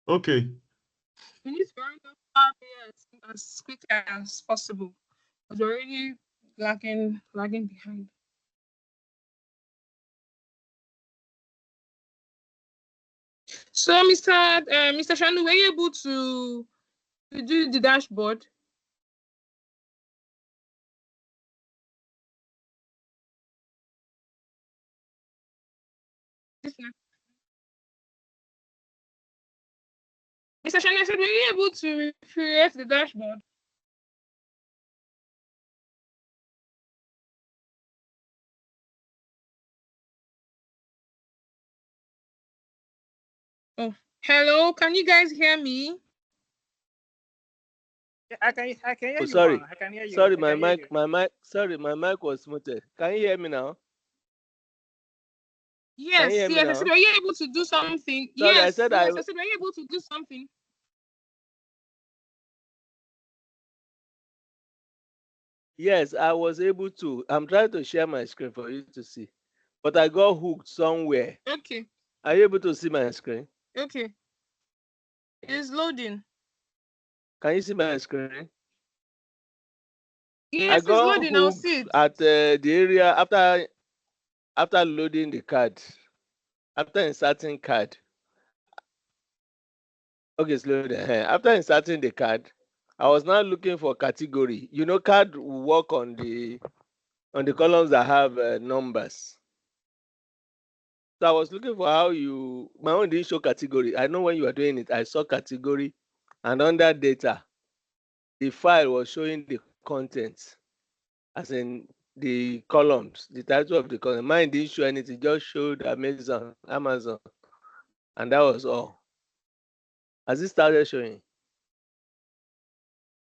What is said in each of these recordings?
Okay. We need to round up Power BI as quickly as possible. Because we're already lagging behind. So, Mr. Shanu, were you able to do the dashboard? Mr. Shanu, I said, were you able to create the dashboard? Oh, hello. Can you guys hear me? Yeah, I can hear Oh, you. sorry. I can hear you. Sorry, I can hear you. my mic was muted. Can you hear me now? Yes, Can you hear me I said, now? were you able to do something? Sorry, Yes, I said I said, were you able to do something? yes, I was able to. I'm trying to share my screen for you to see. But I got hooked somewhere. Okay. Are you able to see my screen? Okay. It's loading. Can you see my screen? Yes, I it's got loading. I'll hooked see it. at the area after loading the card, after inserting card. Okay, slow down. After inserting the card, I was now looking for category. You know, card will work on the columns that have numbers. So I was looking for how my own didn't show category. I know when you were doing it, I saw category, and under data, the file was showing the content, as in the columns, the title of the column. Mine didn't show anything, just showed Amazon, and that was all. As it started showing,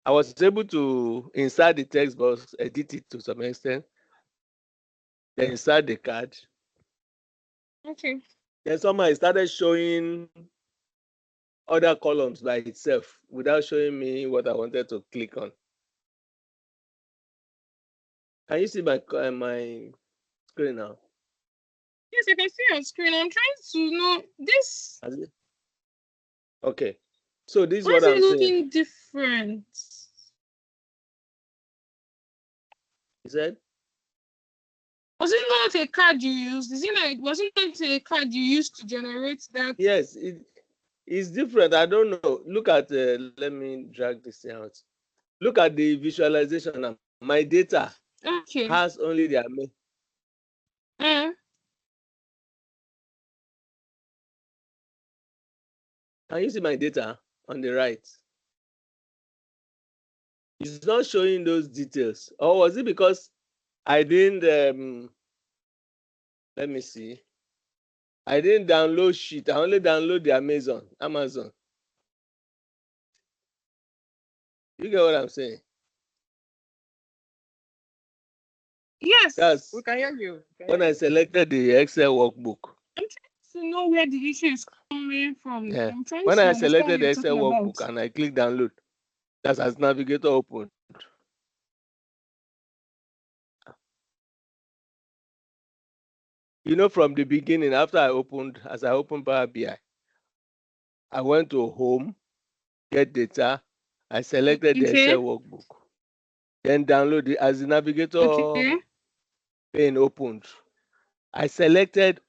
I was able to insert the text box, edit it to some extent, then insert the card. Okay. Then somehow it started showing other columns by itself without showing me what I wanted to click on. Can you see my screen now? Yes, I can see your screen. I'm trying to know this. Okay. So this is Why what is it I'm saying. looking different? He said, Was it not a card you used? Was it not a card you used to generate that? yes, it's different. I don't know. Look at let me drag this thing out. Look at the visualization now. My data has only the Can you see my data on the right? It's not showing those details. Or was it because I didn't let me see. I didn't download Sheet. I only download the Amazon. You get what I'm saying? Yes. We can hear you. When I selected the Excel workbook. I'm trying to know where the issue is coming from. Yeah. I'm trying when to I understand selected what the you're Excel talking workbook about. and I click download, that's as Navigator opened. You know, from the beginning, as I opened Power BI, I went to Home, Get Data. I selected the Excel workbook. Then download it as the Navigator pane opened. I selected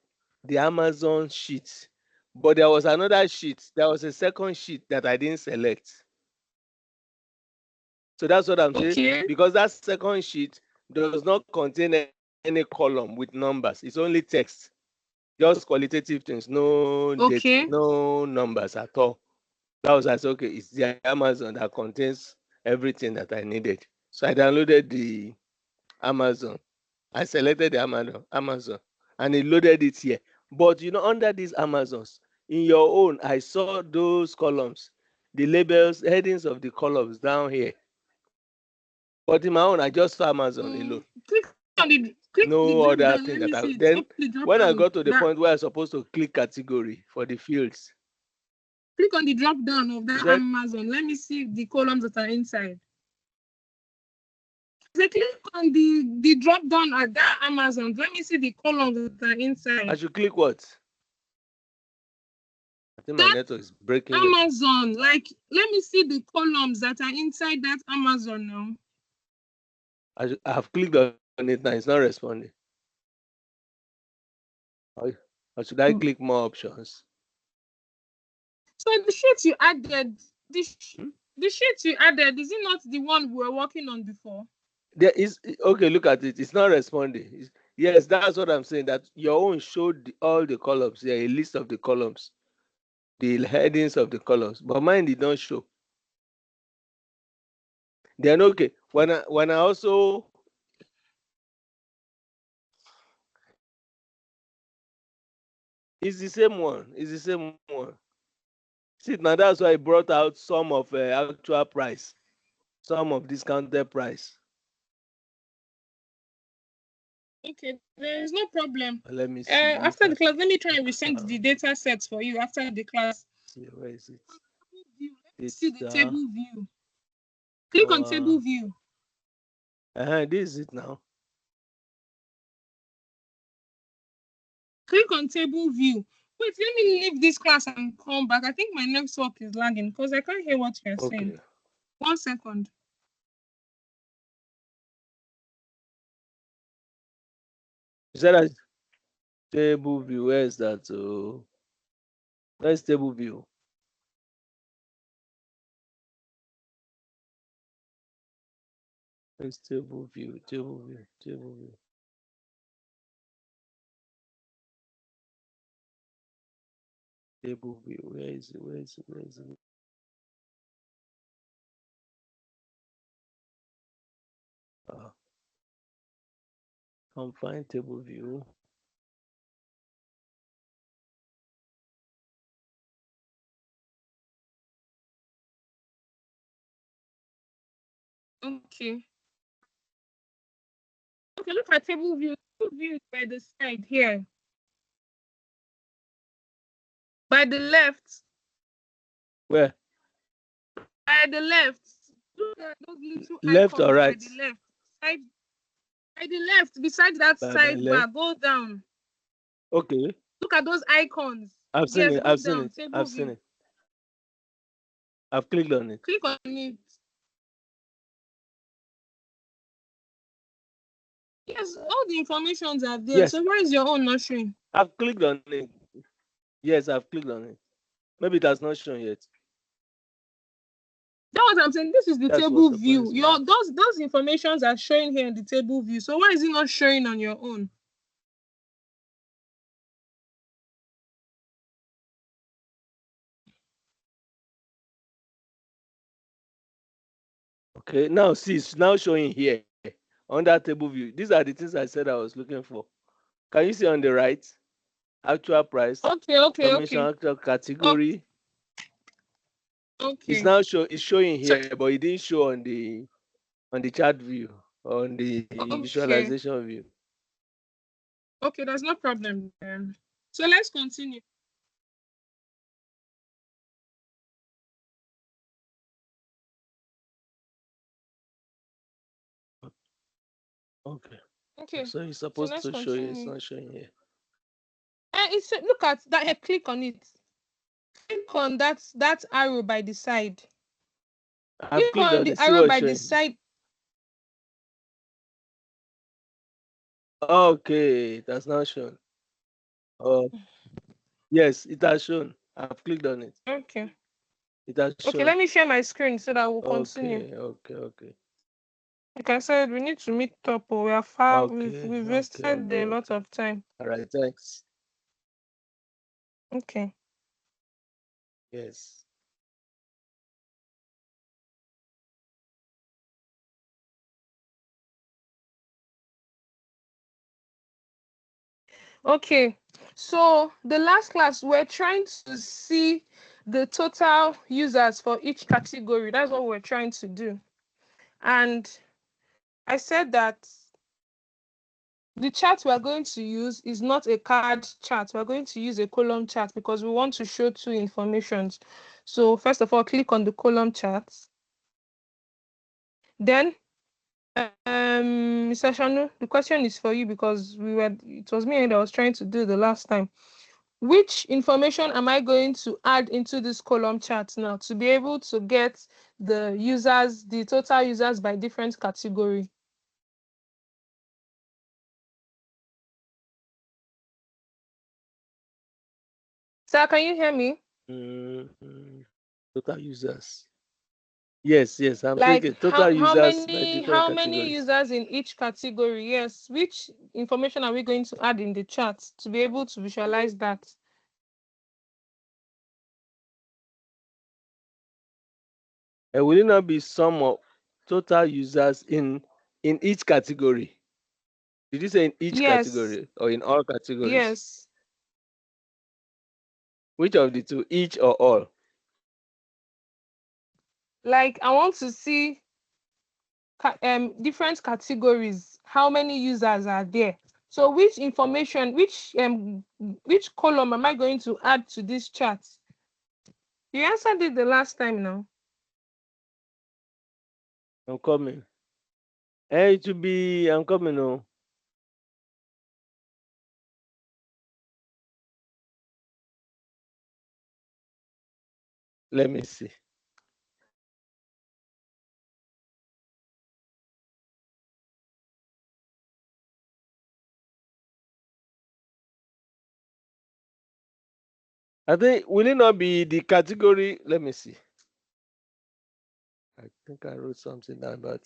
the Amazon sheet, but there was another sheet. There was a second sheet that I didn't select. So that's what I'm saying. Because that second sheet does not contain any column with numbers. It's only text, just qualitative things, no data, no numbers at all. That was like, okay, it's the Amazon that contains everything that I needed. So I downloaded the Amazon. I selected the Amazon, and it loaded it here. But you know, under these Amazons, in your own, I saw those columns, the labels, headings of the columns down here. But in my own, I just saw Amazon alone. No other thing that I then when I got to the point where I'm supposed to click category for the fields. Click on the drop down of that Amazon. Let me see the columns that are inside. So click on the drop down at that Amazon. Let me see the columns that are inside. I should click what? I think my network is breaking. Amazon, like, let me see the columns that are inside that Amazon now. I have clicked on it now. It's not responding. Or should I click more options? So the sheet you added, the sheet you added, is it not the one we were working on before? There is, okay, look at it. It's not responding. Yes, that's what I'm saying. That your own showed all the columns. Yeah, a list of the columns, the headings of the columns, but mine did not show. Then okay, when I also it's the same one. It's the same one. See, now that's why I brought out some of actual price, some of discounted price. Okay, there is no problem. Let me see. After the class, let me try and resend the data sets for you after the class. See, where is it? Let's see the table view. Click on table view. This is it now. Click on table view. Wait, let me leave this class and come back. I think my network is lagging because I can't hear what you're saying. 1 second. You said that table view. Where is that? Oh, where's table view? Where's table view? Table view. Table view. Table view. Where is it? Where is it? Where is it? Can't find table view. Okay. Okay, look at table view. Table view is by the side here. By the left. Where? By the left. Look at those little left icons or right? By the left. Side. By the left, beside that sidebar, go down. Okay. Look at those icons. I've seen it. I've seen it. I've seen it. I've clicked on it. Click on it. Yes, all the informations are there. Yes. So why is your own not showing? I've clicked on it. Yes, I've clicked on it. Maybe it has not shown yet. That's what I'm saying. This is the table view. Those informations are showing here in the table view. So why is it not showing on your own? Okay, now see, it's now showing here on that table view. These are the things I said I was looking for. Can you see on the right? Actual price. Okay. Actual category. Okay. It's now showing here, but it didn't show on the chart view, on the visualization view. Okay, there's no problem then. So let's continue. Okay. So it's supposed to show you. It's not showing here. Look at that. Click on it. Click on that arrow by the side. Click on the arrow by the side. Okay, that's not shown. Oh, yes, it has shown. I've clicked on it. Okay. It has shown. Okay, let me share my screen so that we'll continue. Okay. Like I said, we need to meet up, or we are far. We've wasted a lot of time. All right, thanks. Okay. Yes. Okay, so the last class we're trying to see the total users for each category. That's what we're trying to do. And I said that the chart we're going to use is not a card chart. We're going to use a column chart because we want to show two informations. So first of all, click on the column chart. Then Mr. Shanu, the question is for you because it was me that was trying to do the last time. which information am I going to add into this column chart now to be able to get the users, the total users by different category? Sir, can you hear me? Total users. Yes, I'm like thinking total users by different how many users in each category? Yes. Which information are we going to add in the chart to be able to visualize that? And will it not be sum of total users in each category? Did you say in each category or in all categories? Yes. Which of the two, each or all? Like, I want to see different categories. How many users are there? So which information, which column am I going to add to this chart? You answered it the last time now. I'm coming. Hey, it should be, I'm coming now. Let me see. I think, will it not be the category? Let me see. I think I wrote something down, but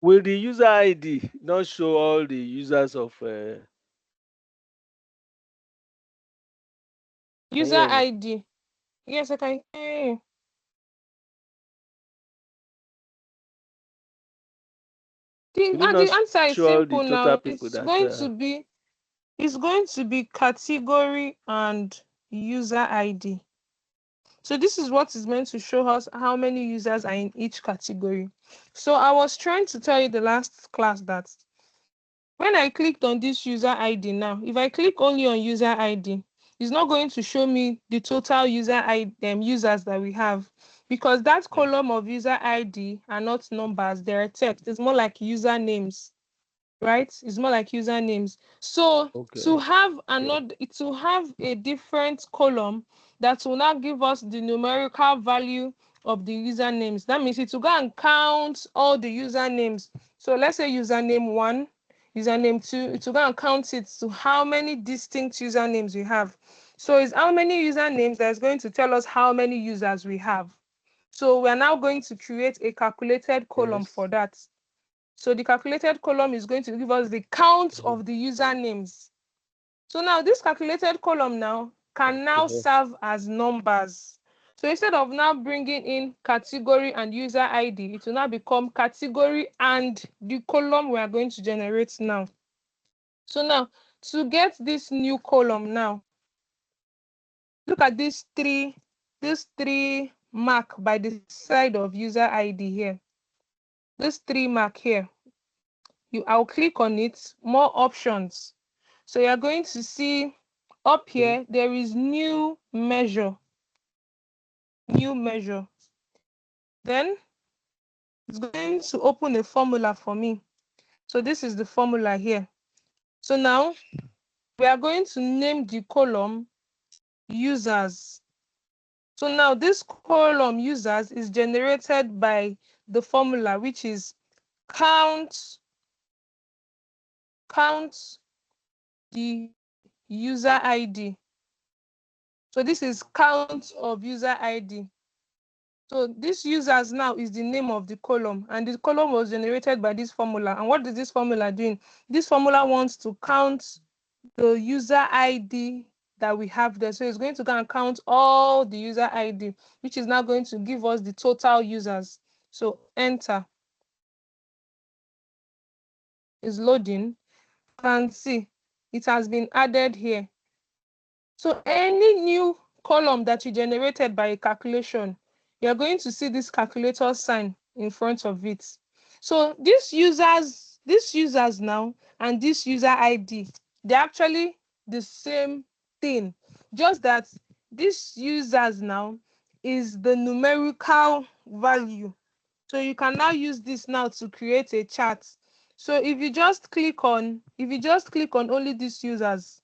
will the user ID not show all the users of user ID? Yes, I can hear you. The answer is simple now. It's going to be category and user ID. So this is what is meant to show us how many users are in each category. So I was trying to tell you the last class that when I clicked on this user ID now, if I click only on user ID, it's not going to show me the total users that we have, because that column of user ID are not numbers, they're text. It's more like usernames, right? It's more like usernames. So to have a different column that will now give us the numerical value of the usernames, that means it will go and count all the usernames. So let's say username 1, username 2, it will go and count it to how many distinct usernames we have. So it's how many usernames that's going to tell us how many users we have. So we're now going to create a calculated column for that. So the calculated column is going to give us the count of the usernames. So now this calculated column now can now serve as numbers. So instead of now bringing in category and user ID, it will now become category and the column we are going to generate now. So now to get this new column now, look at these three mark by the side of user ID here. This 3 mark here. I'll click on it, more options. So you're going to see up here, there is new measure. Then it's going to open a formula for me. So this is the formula here. So now we are going to name the column users. So now this column users is generated by the formula, which is count the user ID. So this is count of user ID. So this users now is the name of the column, and the column was generated by this formula. And what is this formula doing? This formula wants to count the user ID that we have there. So it's going to go and count all the user ID, which is now going to give us the total users. So enter. Is loading. You can see it has been added here. So any new column that you generated by a calculation, you're going to see this calculator sign in front of it. So these users now and this user ID, they're actually the same thing, just that this users now is the numerical value So you can now use this now to create a chart. So if you just click on only these users,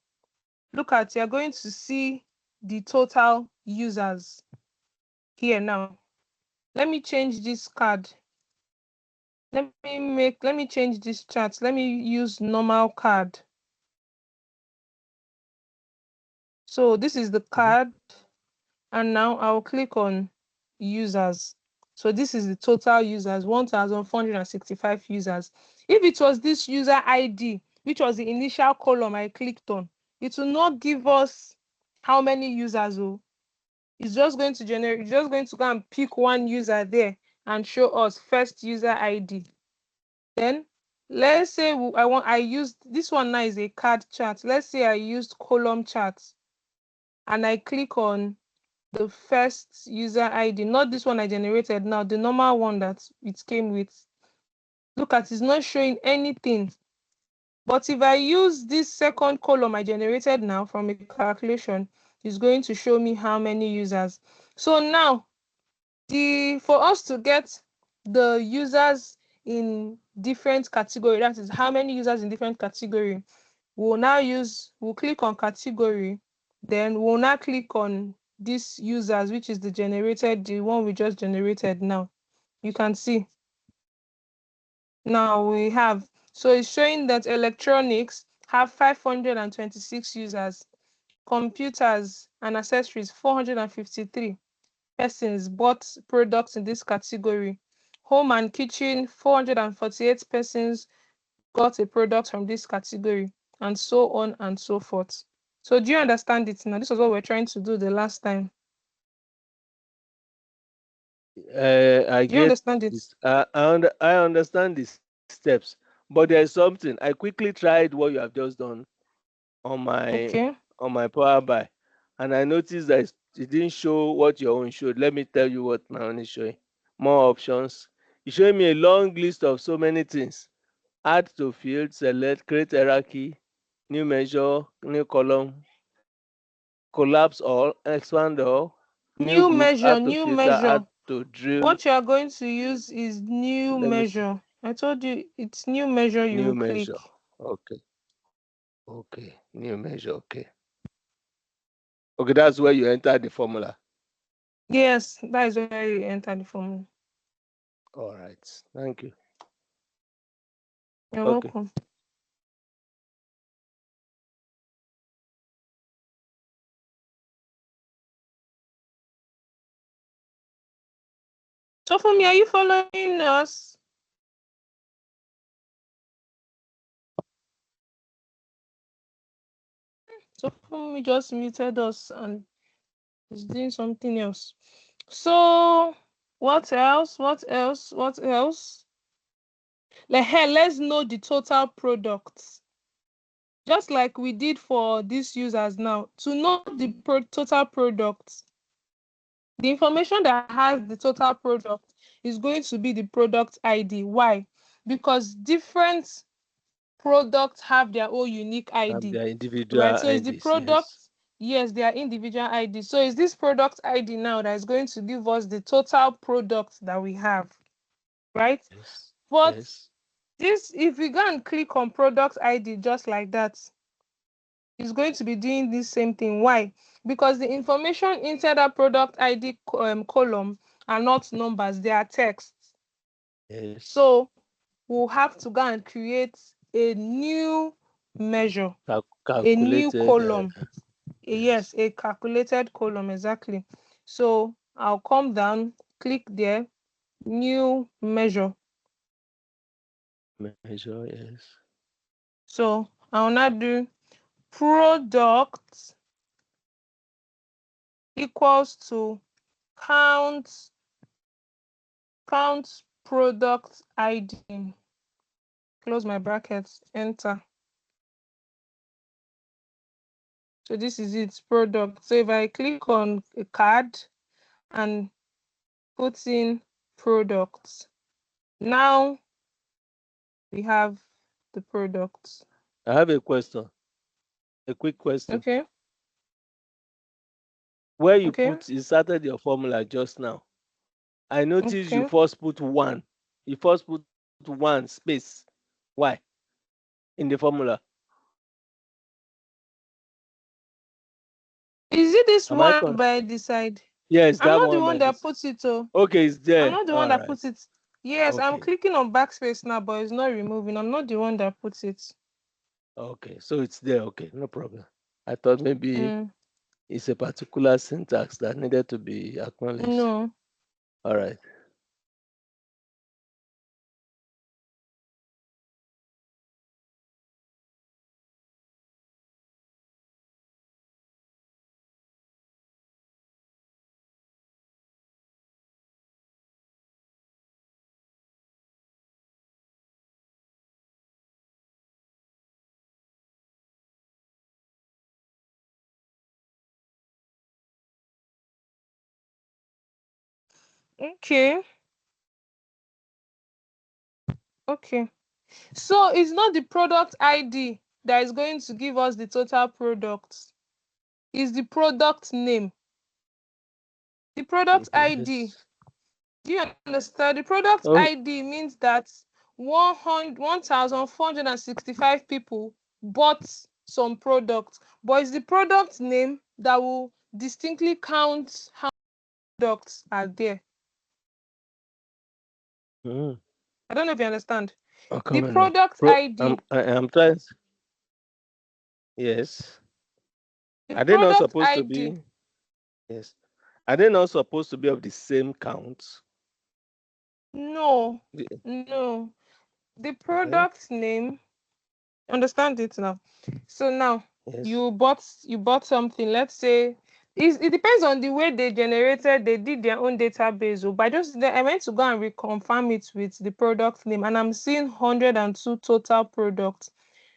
look at, you're going to see the total users here now. Let me change this card. Let me change this chart. Let me use normal card. So this is the card, and now I'll click on users. So this is the total users, 1,465 users. If it was this user ID, which was the initial column I clicked on, it will not give us how many users. Oh, it's just going to generate, it's just going to go and pick one user there and show us first user ID. Then let's say I used this one now is a card chart. Let's say I used column charts and I click on the first user ID, not this one I generated now, the normal one that it came with. Look at, it's not showing anything. But if I use this second column I generated now from a calculation, it's going to show me how many users. So now, for us to get the users in different category, that is how many users in different category, we'll click on category, then we'll now click on this users, which is the one we just generated now. You can see now we have, so it's showing that electronics have 526 users, computers and accessories 453 persons bought products in this category, home and kitchen 448 persons got a product from this category, and so on and so forth. So do you understand it now? This was what we're trying to do the last time. I Do you understand it? I understand the steps, but there's something. I quickly tried what you have just done on my Power BI, and I noticed that it didn't show what your own showed. Let me tell you what my own is showing. More options. It's showing me a long list of so many things. Add to field, select, create hierarchy, new measure, new column, collapse all, expand all, new group, add to filter, add to drill. What you are going to use is new measure. I told you it's new measure you new will measure. click. Okay, new measure. Okay, that's where you enter the formula. Yes, that is where you enter the formula. All right, thank you. You're welcome. So for me, are you following us? So for me, just muted us and is doing something else. So what else? Let's know the total products. Just like we did for these users now. To know the total products, the information that has the total product is going to be the product ID. Why? Because different products have their own unique ID. Their individual right? So IDs, it's the product. Yes, they are individual ID. So it's this product ID now that is going to give us the total product that we have, right? Yes. But this, if we go and click on product ID just like that, it's going to be doing this same thing. Why? Because the information inside that product ID column are not numbers, they are texts. Yes. So we'll have to go and create a new measure, a new column. Yes, a calculated column, exactly. So I'll come down, click there, new measure. Measure, yes. So I'll now do product equals to count product ID. Close my brackets, enter. So this is its product. So if I click on a card and put in products, now we have the products. I have a question. A quick question. Okay. Where you inserted your formula just now, I noticed you first put 1. You first put 1 space. Why? In the formula. Is it this one by the side? Yes, I'm not the one that puts it. Okay, it's there. I'm not the one that puts it. Yes, okay. I'm clicking on backspace now, but it's not removing. I'm not the one that puts it. Okay, so it's there. Okay, no problem. I thought maybe it's a particular syntax that needed to be acknowledged. No. All right. Okay. Okay. So it's not the product ID that is going to give us the total products. It's the product name. The product ID. Do you understand? The product ID means that 1,465 people bought some products, but it's the product name that will distinctly count how many products are there. I don't know if you understand. The product ID. I'm trying. Yes. Are they not supposed to be? Yes. Are they not supposed to be of the same count? No. No. The product name. Understand it now. So now you bought something. Let's say it depends on the way they did their own database. But I went to go and reconfirm it with the product name, and I'm seeing 102 total products.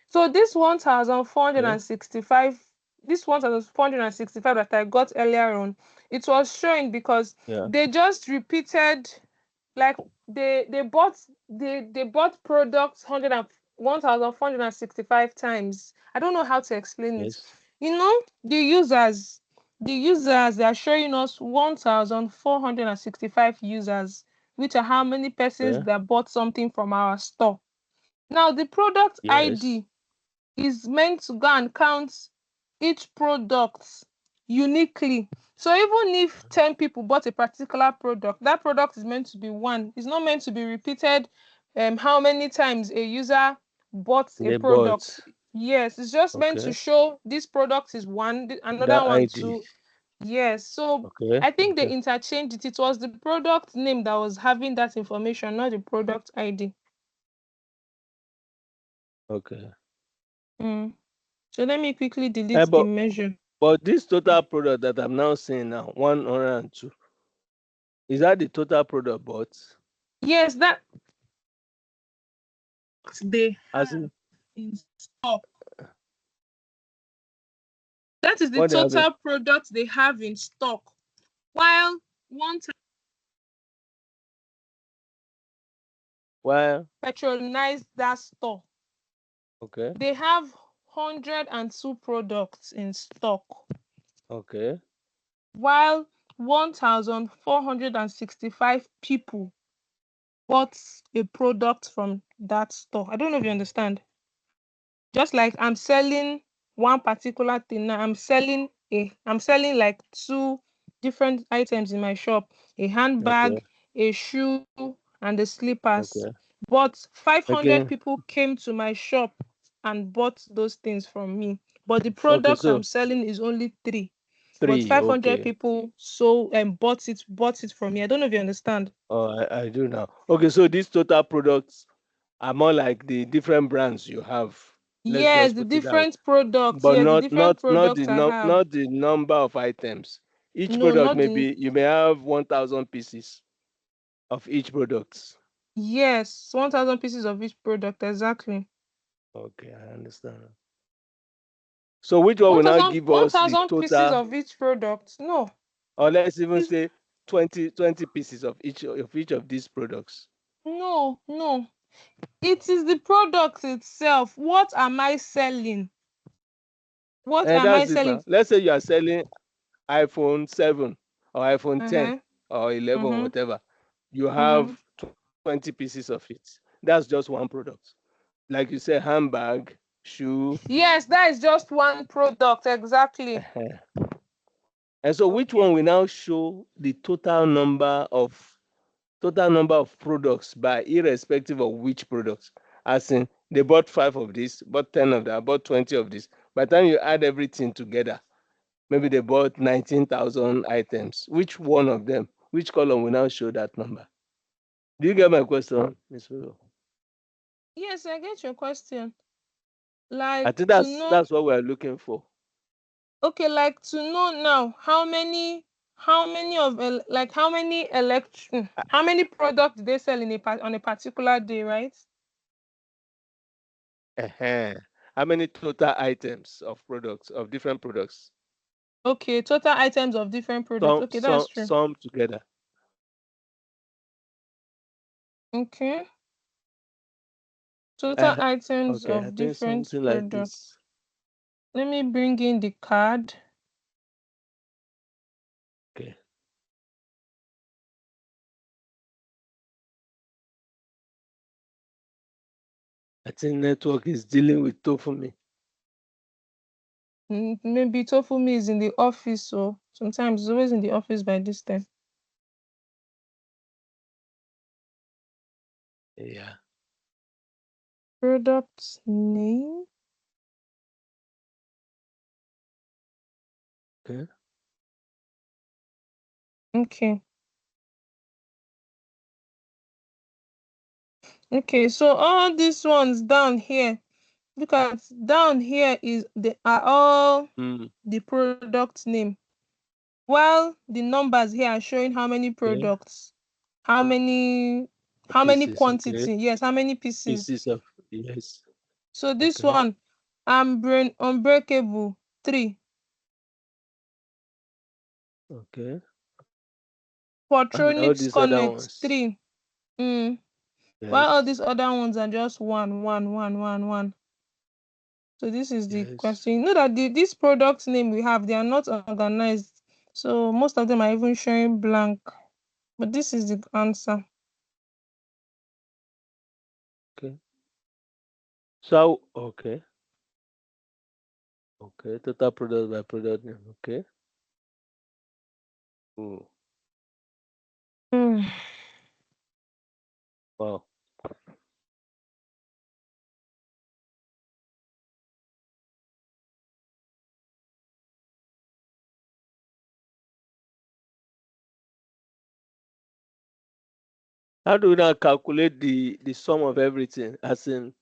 So this 1,465, this 1,465 that I got earlier on, it was showing because they just repeated, like they bought products 1,465 times. I don't know how to explain it. You know, the users they are showing us 1,465 users, which are how many persons that bought something from our store. Now the product ID is meant to go and count each product uniquely. So even if 10 people bought a particular product, that product is meant to be one. It's not meant to be repeated how many times a user bought a product. Yes, it's just meant to show this product is one, another one two. Yes, so I think they interchanged it. It was the product name that was having that information, not the product ID. Okay. So let me quickly delete the measure. But this total product that I'm now seeing now, 102, is that the total product bought? Yes, that they have in stock. That is the total product they have in stock. While patronize that store. Okay. They have 102 products in stock. Okay. While 1,465 people bought a product from that store. I don't know if you understand. Just like I'm selling one particular thing now, I'm selling like 2 different items in my shop: a handbag, a shoe, and the slippers. But 500 people came to my shop and bought those things from me. But the product I'm selling is only 3. But 500 people bought it from me. I don't know if you understand. Oh, I do now. Okay, so these total products are more like the different brands you have. Yes, the different products. But not the number of items. Each product maybe you may have 1,000 pieces of each product. Yes, 1,000 pieces of each product, exactly. Okay, I understand. So which one will now give us the total? Pieces of each product? No. Or let's even say 20 pieces of each of these products. No. It is the product itself. What am I selling? What am I selling? Let's say you are selling iPhone 7 or iPhone 10 or 11, whatever. you have 20 pieces of it. That's just one product. Like you say, handbag, shoe. Yes, that is just one product, exactly. And so which one will now show the total number of products by irrespective of which products? As in, they bought 5 of this, bought 10 of that, bought 20 of this. By the time you add everything together, maybe they bought 19,000 items. Which one of them, which column will now show that number? Do you get my question, Ms. Willow? Yes, I get your question. I think that's what we're looking for. Okay, like to know now how many products they sell on a particular day, right? How many total items of products, of different products? Okay, total items of different products. Okay, that's true. Some together. Okay. Total items of different products. Let me bring in the card. Okay. I think network is dealing with Tofumi. Maybe Tofumi is in the office, so sometimes he's always in the office by this time. Yeah. Product name. Okay. Okay. Okay, so all these ones down here, look at down here are all the product name, while the numbers here are showing how many products, how many quantity, yes, how many pieces. Pieces of, yes. So this one, Unbreakable 3. Okay. Portronics Connect 3. Yes. While all these other ones are just 1, 1, 1, 1, 1. So this is the question. You know that this product name we have, they are not organized. So most of them are even showing blank. But this is the answer. Okay. So, okay. Okay, total product by product name. Okay. Wow. How do we now calculate the sum of everything? As in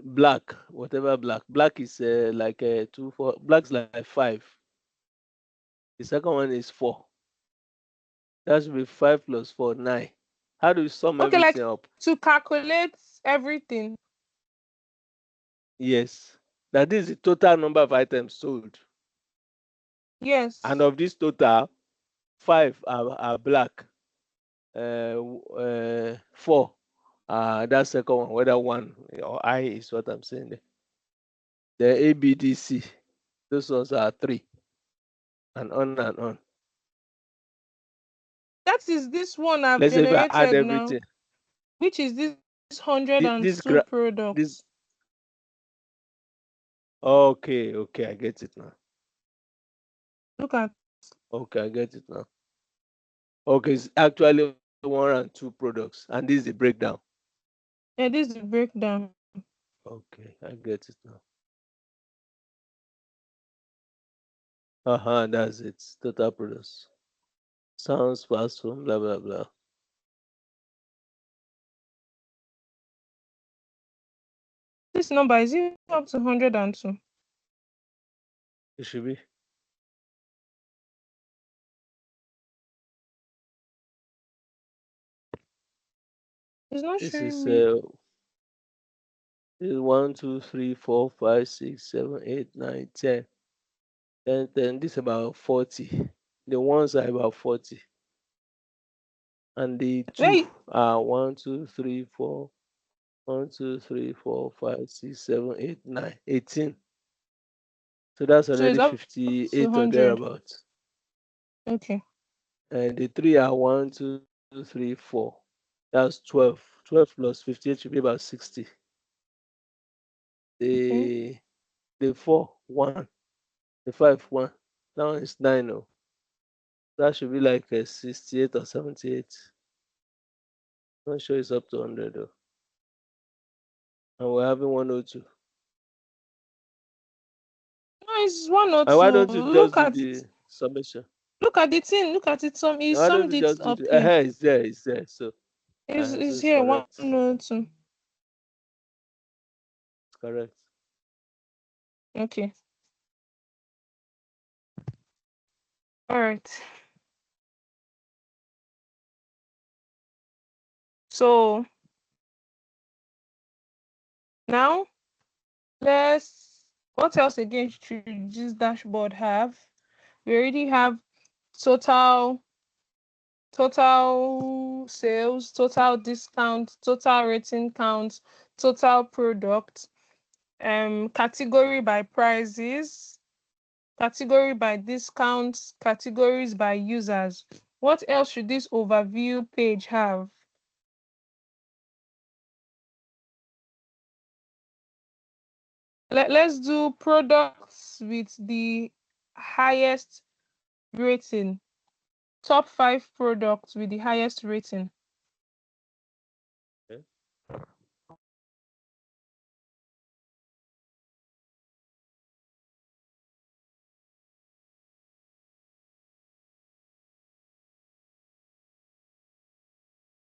black, whatever black. Black is like 2, 4. Black is like 5. The second one is 4. That should be 5 plus 4, 9. How do you sum everything up? To calculate everything. Yes. That is the total number of items sold. Yes. And of this total, 5 are black. 4 that second one, whether 1 or I is what I'm saying there. The ABDC, those ones are 3. And on and on. That is this one I've generated add everything. Now. Which is this 102 products. Okay, I get it now. Look at. Okay, I get it now. Okay, it's actually 102 products, and this is the breakdown. Yeah, this is the breakdown. Okay, I get it now. That's it. Total products. Sounds fast, blah blah blah. This number is it up to 102? It should be. It's not This showing is me. This is 1, 2, 3, 4, 5, 6, 7, 8, 9, 10. Then this is about 40. The ones are about 40. And the 2 are 1, 2, 3, 4. 1, 2, 3, 4, 5, 6, 7, 8, 9, 18. So that's already 58 or thereabouts. Okay. And the 3 are 1, 2, 2, 3, 4. That's 12. 12 plus 58 should be about 60. The 4, 1. The 5, 1. That one is 9. Oh. That should be like a 68 or 78. Not sure it's up to 100 though. And we're having 102. No, it's 102. And why don't you just do the summation? Look at the thing. Look at it. He Why don't summed you it just do up the here. it's there, it's there. So it's here, correct. 102. Correct. Okay. All right. So now what else again should this dashboard have? We already have total sales, total discount, total rating count, total product, category by prices, category by discounts, categories by users. What else should this overview page have? Let's do products with the highest rating. Top 5 products with the highest rating. Okay.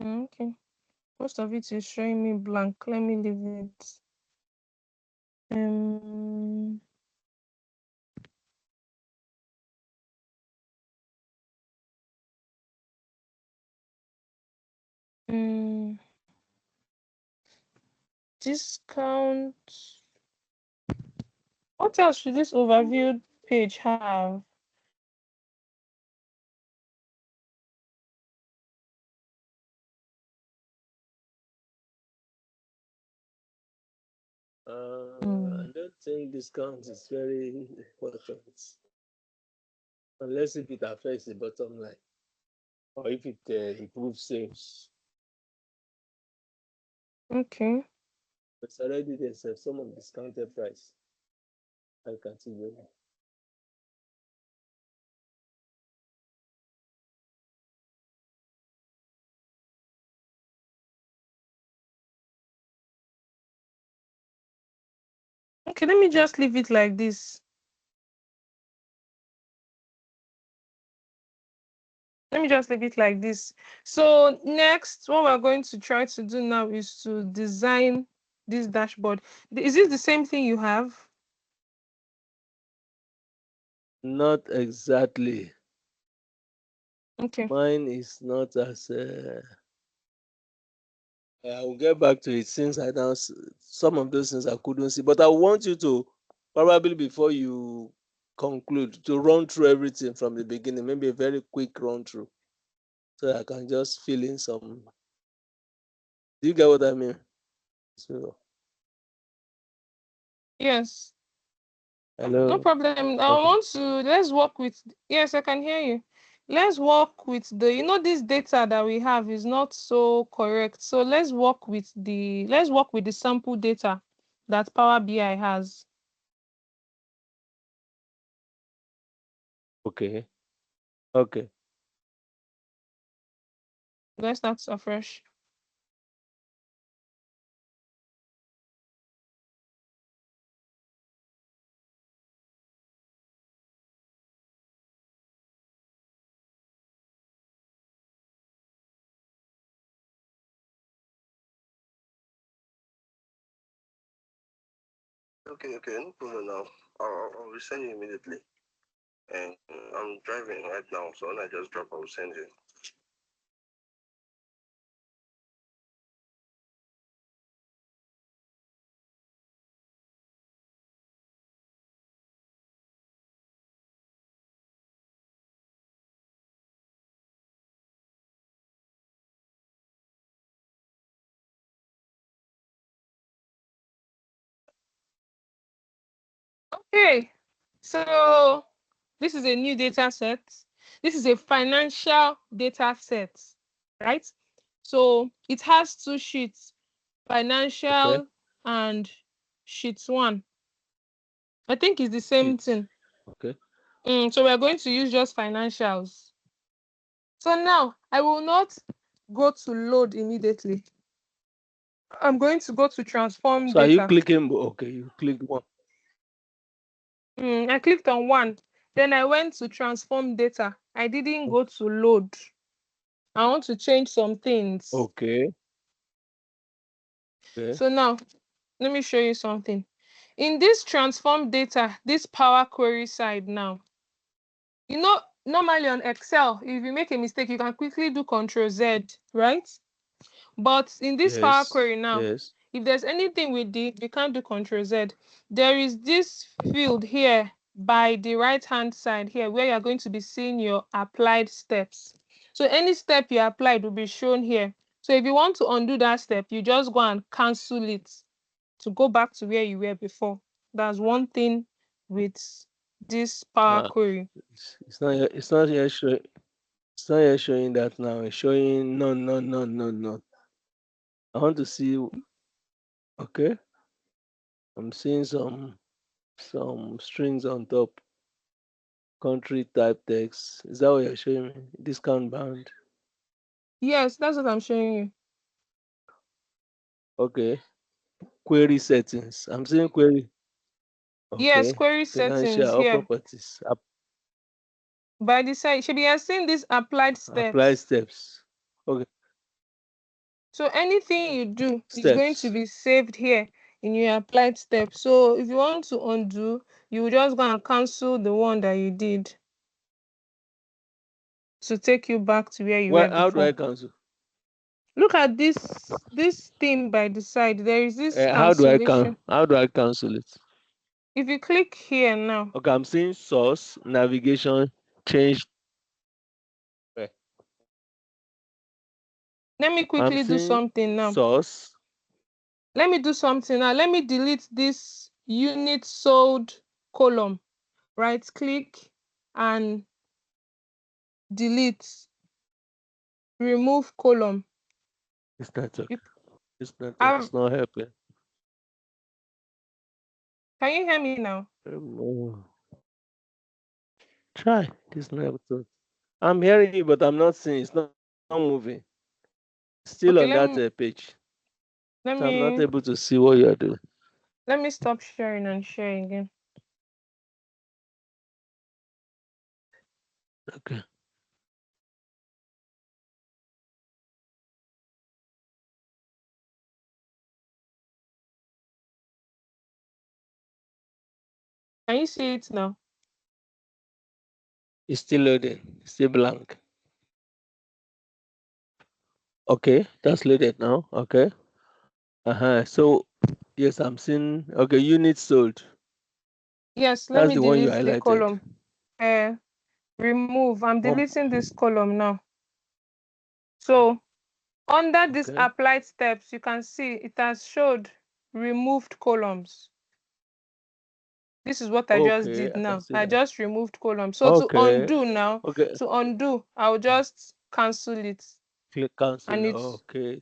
Okay. Most of it is showing me blank. Let me leave it. Discount. What else should this overview page have? I don't think discount is very important. Unless if it affects the bottom line. Or if it improves sales. Okay. It's already there, some of discounted price. I continue. Okay, let me just leave it like this. Let me just leave it like this. So next, what we're going to try to do now is to design this dashboard. Is this the same thing you have? Not exactly. Okay. Mine is not as I will get back to it since I now some of those things I couldn't see. But I want you to probably before you conclude to run through everything from the beginning, maybe a very quick run through. So I can just fill in some. Do you get what I mean? So Yes. hello. No problem. Let's work with, yes, I can hear you. Let's work with this data that we have is not so correct. So let's work with the sample data that Power BI has. Okay. Okay. Let's start afresh. Okay, no problem now. I'll send you immediately. And I'm driving right now, so when I just drop, I'll send you. Okay, so this is a new data set. This is a financial data set. right? So it has 2 sheets, financial and sheet 1. I think it's the same thing. Okay. So we're going to use just financials. So now I will not go to load immediately. I'm going to go to transform So data. are you clicking? Okay, you clicked 1. I clicked on 1. Then I went to transform data. I didn't go to load. I want to change some things. Okay. So now, let me show you something. In this transform data, this Power Query side now, normally on Excel, if you make a mistake, you can quickly do Ctrl-Z, right? But in this Power Query now, if there's anything we did, we can't do Ctrl-Z. There is this field here by the right-hand side here where you're going to be seeing your applied steps. So any step you applied will be shown here. So if you want to undo that step, you just go and cancel it to go back to where you were before. That's one thing with this Power Query. It's not yet showing that now. It's showing no. I want to see. Okay. I'm seeing some strings on top. Country type text. Is that what you're showing me? Discount bound. Yes, that's what I'm showing you. Okay. Query settings. I'm seeing query. Okay. Yes, query settings here. Properties. By the side, should be seeing this applied steps. Applied steps. Okay. So anything you do is going to be saved here in your applied steps. So if you want to undo, you will just go and cancel the one that you did to take you back to where you were before. How do I cancel? Look at this thing by the side. There is this cancellation. How do I cancel it? If you click here now. Okay, I'm seeing source, navigation, change. Let me quickly do something now. Source. Let me do something now. Let me delete this unit sold column. Right click and delete. Remove column. It's not okay. It's not helping. Can you hear me now? Try. It's not helping. I'm hearing you, but I'm not seeing. It's not moving. Still on that page. So I'm not able to see what you're doing. Let me stop sharing and share again. Okay. Can you see it now? It's still loading. Still blank. Okay, that's loaded now. Okay. So yes, I'm seeing. Okay, units sold. Yes, let me delete the column. Remove. I'm deleting this column now. So under this applied steps, you can see it has showed removed columns. This is what I just did now. I just removed columns. So to undo now, I'll just cancel it. Click cancel. And so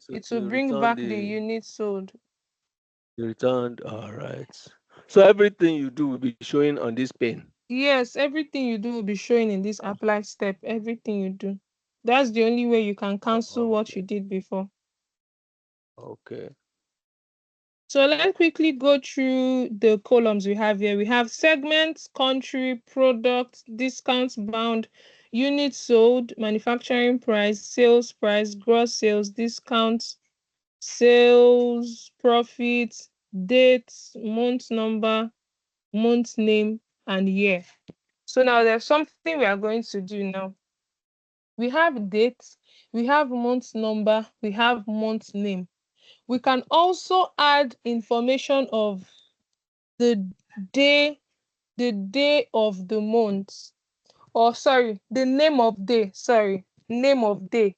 it will bring back the unit sold. Returned. All right. So everything you do will be showing on this pane. Yes, everything you do will be showing in this applied step. Everything you do. That's the only way you can cancel what you did before. Okay. So let's quickly go through the columns we have here. We have segments, country, product, discounts bound, units sold, manufacturing price, sales price, gross sales, discounts, sales, profits, dates, month number, month name, and year. So now there's something we are going to do now. We have dates, we have month number, we have month name. We can also add information of the day of the month, or sorry, the name of day, name of day.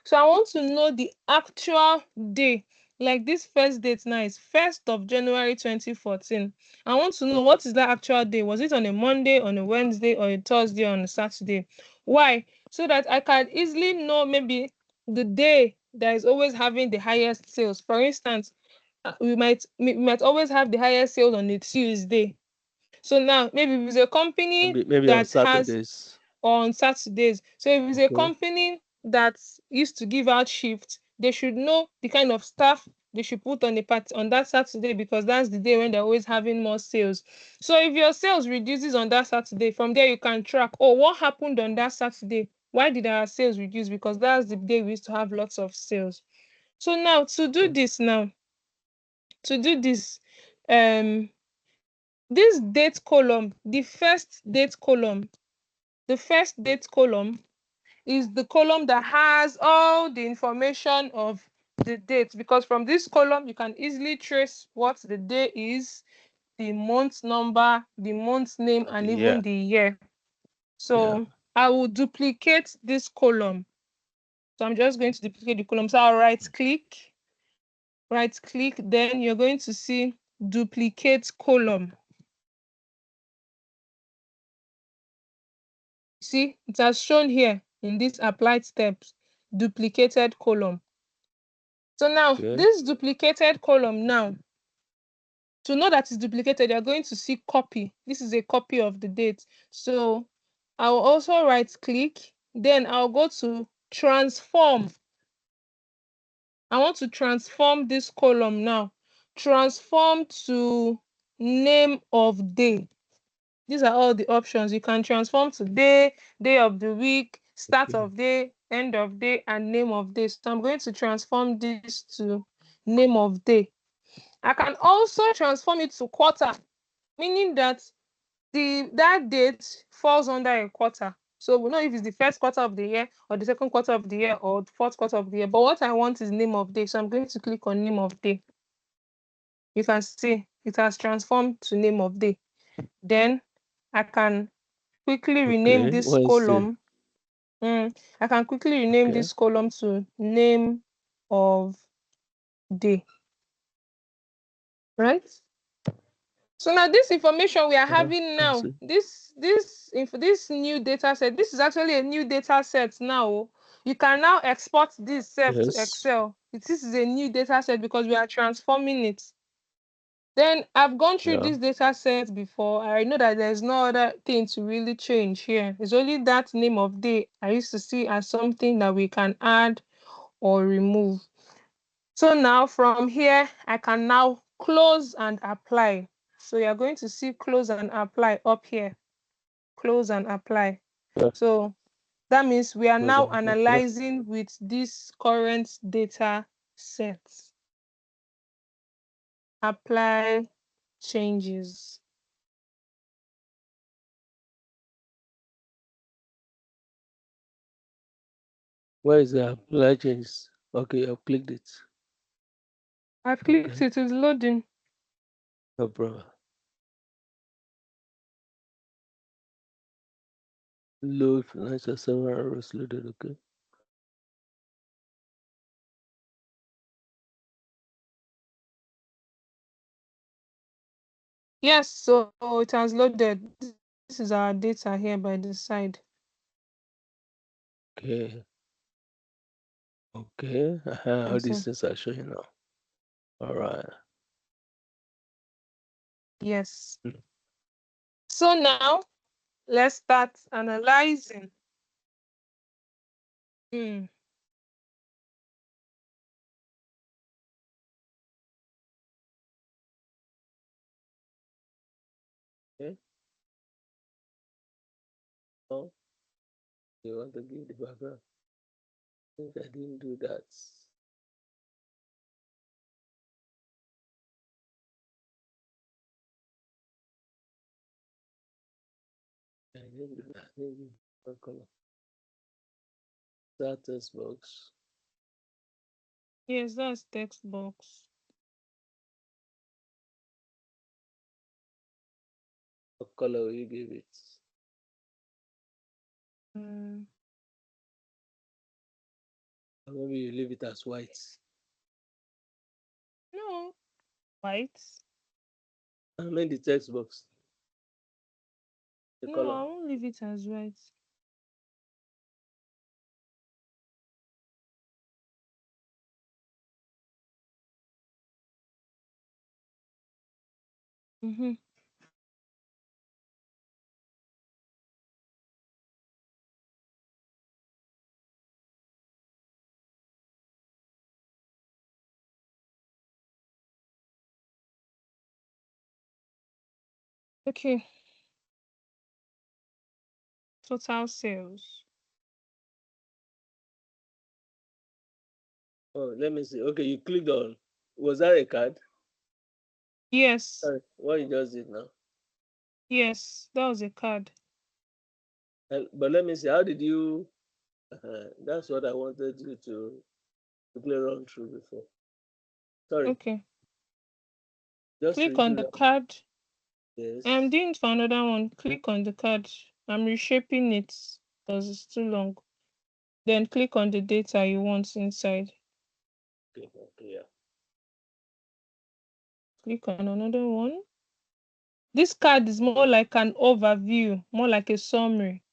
So I want to know the actual day. Like this first date now is 1st of January 2014. I want to know what is that actual day. Was it on a Monday, on a Wednesday, or a Thursday, or on a Saturday? Why? So that I can easily know maybe the day that is always having the highest sales. For instance, we might always have the highest sales on a Tuesday. So now maybe if it's a company maybe that on Saturdays. on Saturdays. So if it's a company that used to give out shifts, they should know the kind of staff they should put on on that Saturday, because that's the day when they're always having more sales. So if your sales reduces on that Saturday, from there you can track, oh, what happened on that Saturday? Why did our sales reduce? Because that's the day we used to have lots of sales. So now to do this this date column, the first date column is the column that has all the information of the date, because from this column you can easily trace what the day is, the month number, the month name, and even the year. So I will duplicate this column. So I'm just going to duplicate the column. So I'll right click, then you're going to see duplicate column. See, it has shown here in this applied steps, duplicated column. So now this duplicated column now, to know that it's duplicated, you're going to see copy. This is a copy of the date. So I'll also right click, then I'll go to transform. I want to transform this column now. Transform to name of day. These are all the options. You can transform to day, day of the week, start of day, end of day, and name of day. So I'm going to transform this to name of day. I can also transform it to quarter, meaning that that date falls under a quarter. So we know if it's the first quarter of the year, or the second quarter of the year, or the fourth quarter of the year. But what I want is name of day. So I'm going to click on name of day. You can see it has transformed to name of day. Then I can quickly rename this column. I can quickly rename this column to name of day. Right? So now this information we are having now, this new data set, this is actually a new data set now. You can now export this to Excel. This is a new data set because we are transforming it. Then I've gone through this data set before. I know that there's no other thing to really change here. It's only that name of day I used to see as something that we can add or remove. So now from here, I can now close and apply. So you're going to see close and apply up here. Close and apply. So that means we are now analyzing with this current data set. Apply changes. Where is the apply changes? Okay, I've clicked it. I've clicked it, it's loading. No problem. Load financial server errors loaded, okay. Yes, so it has loaded. This is our data here by the side. Okay. Okay. All these things are showing now. All right. Yes. So now let's start analyzing. Okay. Oh, you want to give the background? I think I didn't do that. I didn't do that. Maybe what color? That text box. Yes, that's text box. What color will you give it? Maybe you leave it as white. No, white. I mean the text box. The No, color. I won't leave it as white. Mm-hmm. Okay. Total sales. Oh, let me see. Okay, you clicked on. Was that a card? Yes. Sorry, what you just did now. Yes, that was a card. But let me see. How did you? That's what I wanted you to play run through before. Sorry, Okay. just Click on redo the that. card. Yes. I'm doing it for another one. Click on the card. I'm reshaping it because it's too long. Then click on the data you want inside. Okay, yeah. Click on another one. This card is more like an overview, more like a summary.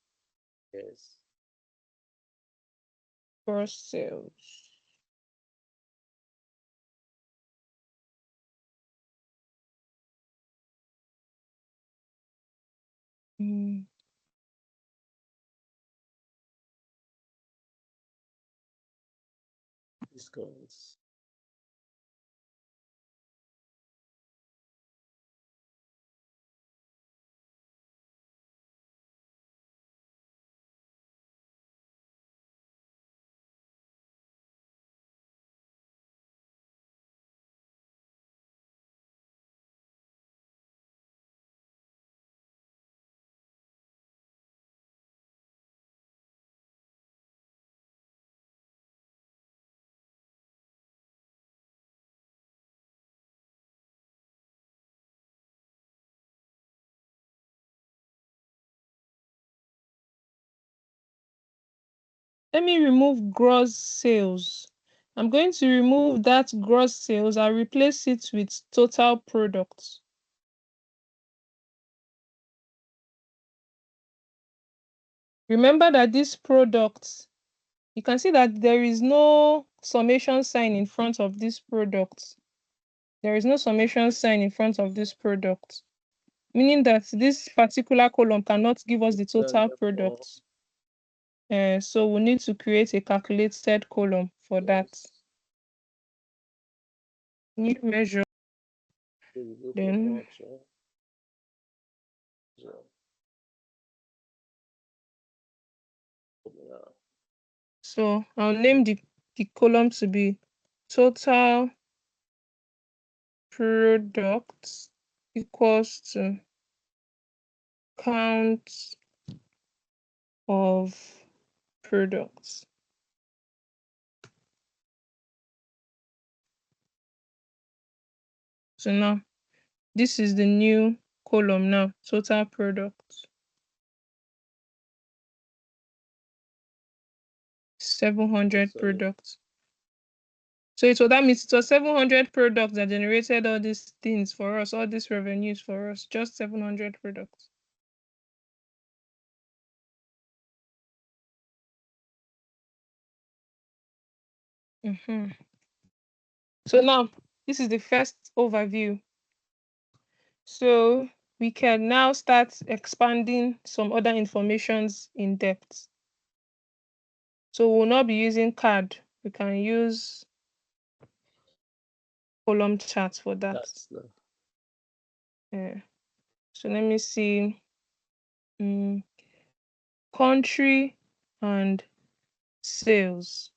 Yes. Gross sales. Discounts. Let me remove gross sales. I'm going to remove that gross sales and replace it with total products. Remember that this product, you can see that there is no summation sign in front of this product. There is no summation sign in front of this product, meaning that this particular column cannot give us the total product. So we need to create a calculated column for that. New measure. Then so I'll name the column to be total products equals to count of products. So now this is the new column now, total products. 700 products. So that means it was 700 products that generated all these things for us, all these revenues for us, just 700 products. So now this is the first overview. So we can now start expanding some other informations in depth. So we'll not be using card. We can use column charts for that. Yeah. So let me see. Country and sales.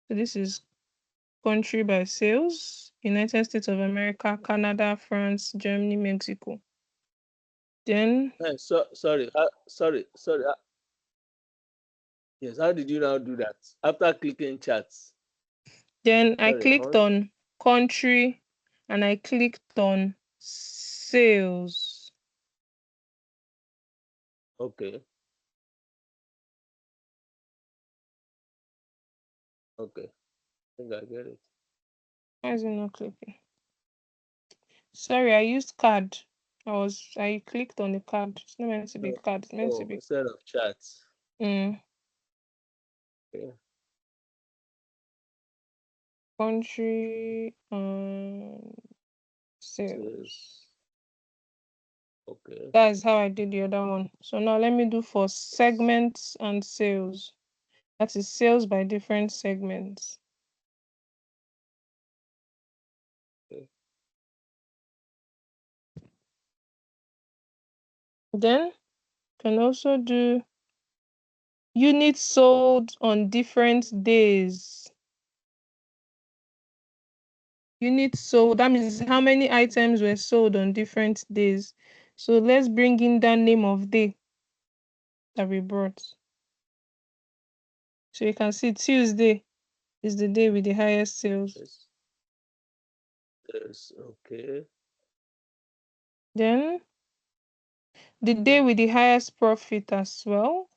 So this is country by sales: United States of America, Canada, France, Germany, Mexico. Then sorry. Yes, how did you now do that? After clicking charts. Then I clicked on country and I clicked on sales. Okay. Okay. I think I get it. Why is it not clicking? Sorry, I used card. I clicked on the card. It's not meant to be card. It's meant to be instead of charts. Okay. Country and sales. Okay. That's how I did the other one. So now let me do for segments and sales. That is sales by different segments. Okay. Then can also do units sold on different days. Units sold, that means how many items were sold on different days. So let's bring in that name of day that we brought. So you can see Tuesday is the day with the highest sales. Yes, okay. Then the day with the highest profit as well.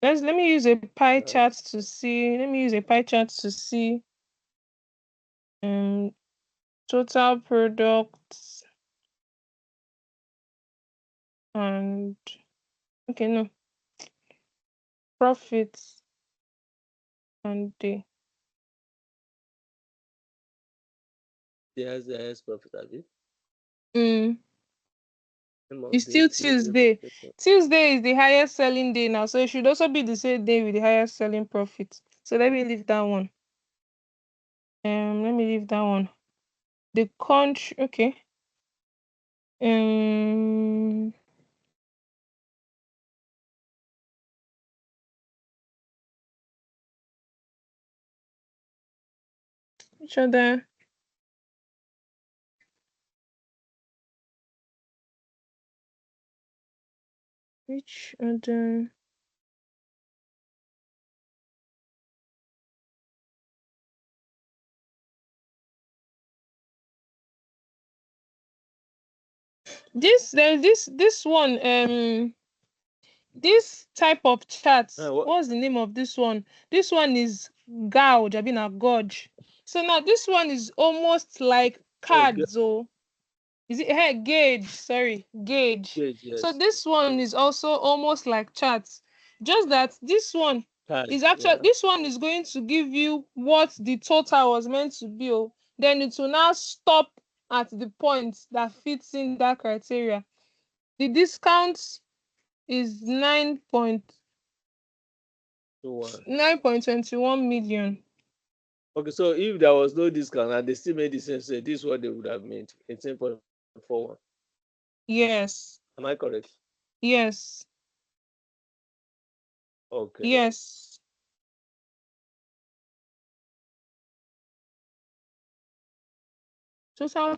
Let me use a pie chart to see. Let me use a pie chart to see total products and okay, no, profits and day. There's the highest profit, have you? It's still Tuesday. Tuesday is the highest selling day now, so it should also be the same day with the highest selling profit. So let me leave that one. Let me leave that one. The country, okay. Which other? Which other? This one this type of chart. What's the name of this one? This one is gouge. I mean a gauge. So now this one is almost like cards. Is it hey gauge? Sorry, gauge. Yes. So this one is also almost like charts. Just that this one is actually this one is going to give you what the total was meant to be. Then it will now stop at the point that fits in that criteria. The discount is 9.21 million. Okay, so if there was no discount and they still made the same, say this is what they would have made 18.41. Yes. Am I correct? Yes. Okay. Yes. Total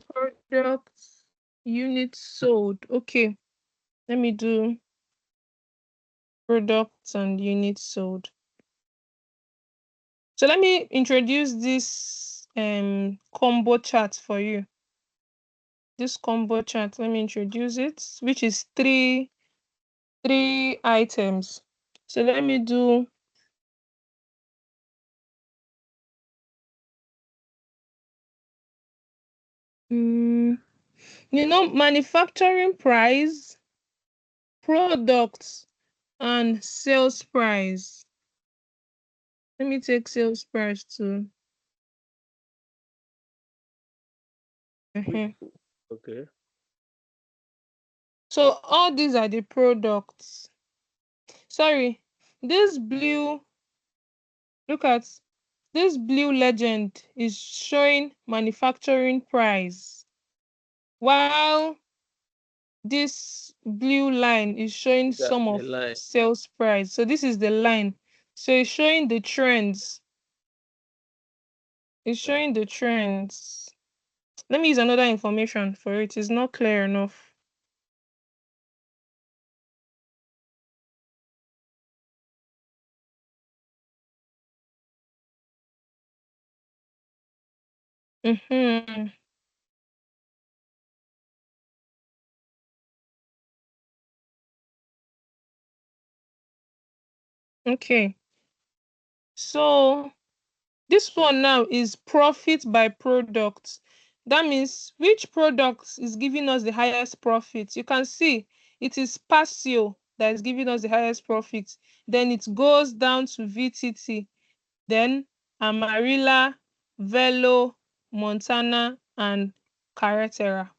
products units sold. Okay. Let me do products and units sold. So let me introduce this combo chart for you. This combo chart, let me introduce it, which is three items. So let me do manufacturing price, products, and sales price. Let me take sales price too. Okay. So all these are the products. Sorry, this blue, look at this blue legend is showing manufacturing price, while this blue line is showing some of sales price. So this is the line. So it's showing the trends. It's showing the trends. Let me use another information for it. It's not clear enough. Okay. So this one now is profit by product. That means which product is giving us the highest profit. You can see it is Pasio that is giving us the highest profit. Then it goes down to VTT. Then Amarilla, Velo, Montana, and correct error.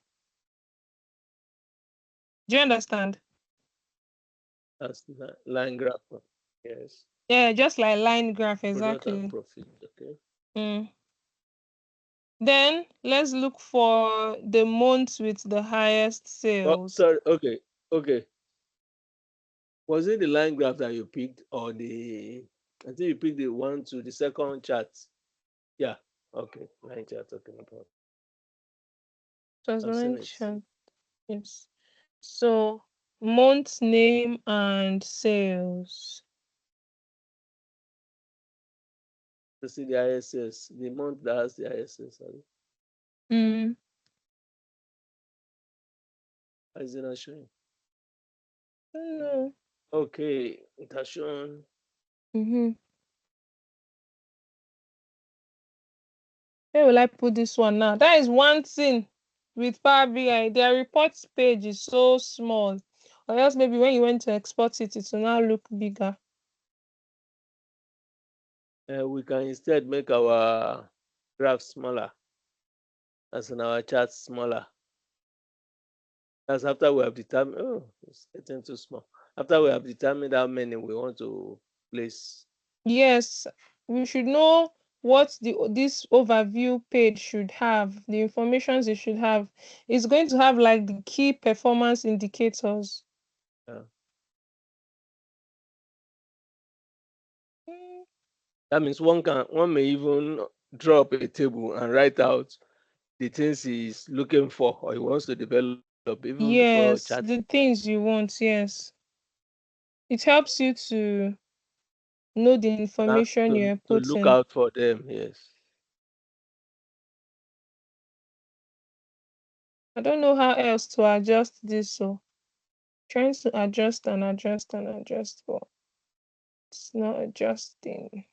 Do you understand? That's line graph. Yes. Yeah, just like line graph, Product and exactly. profit. Okay. Then let's look for the months with the highest Oh, sales. sorry. Okay. Okay. Was it the line graph that you picked, or I think you picked the one to the second chart? Yeah. Okay. Line chart talking about. Just I've seen line it. chart. Yes. So month name and sales. To see the ISS, the month that has the ISS. Sorry. Mm. Why is it not showing? No. Okay. It has shown. Mm-hmm. Where will I put this one now? That is one thing with Power BI. Their reports page is so small. Or else maybe when you went to export it, it will now look bigger. We can instead make our graph smaller, as in our chart smaller. That's after we have determined. Oh, it's getting too small. After we have determined how many we want to place. Yes, we should know what this overview page should have, the informations it should have. It's going to have like the key performance indicators. Yeah. Mm. That means one may even draw up a table and write out the things he's looking for or he wants to develop even before Yes, chat. the things you want, yes. It helps you to know the information you're To look putting. out for them. Yes. I don't know how else to adjust this, so trying to adjust and adjust and adjust, but it's not adjusting.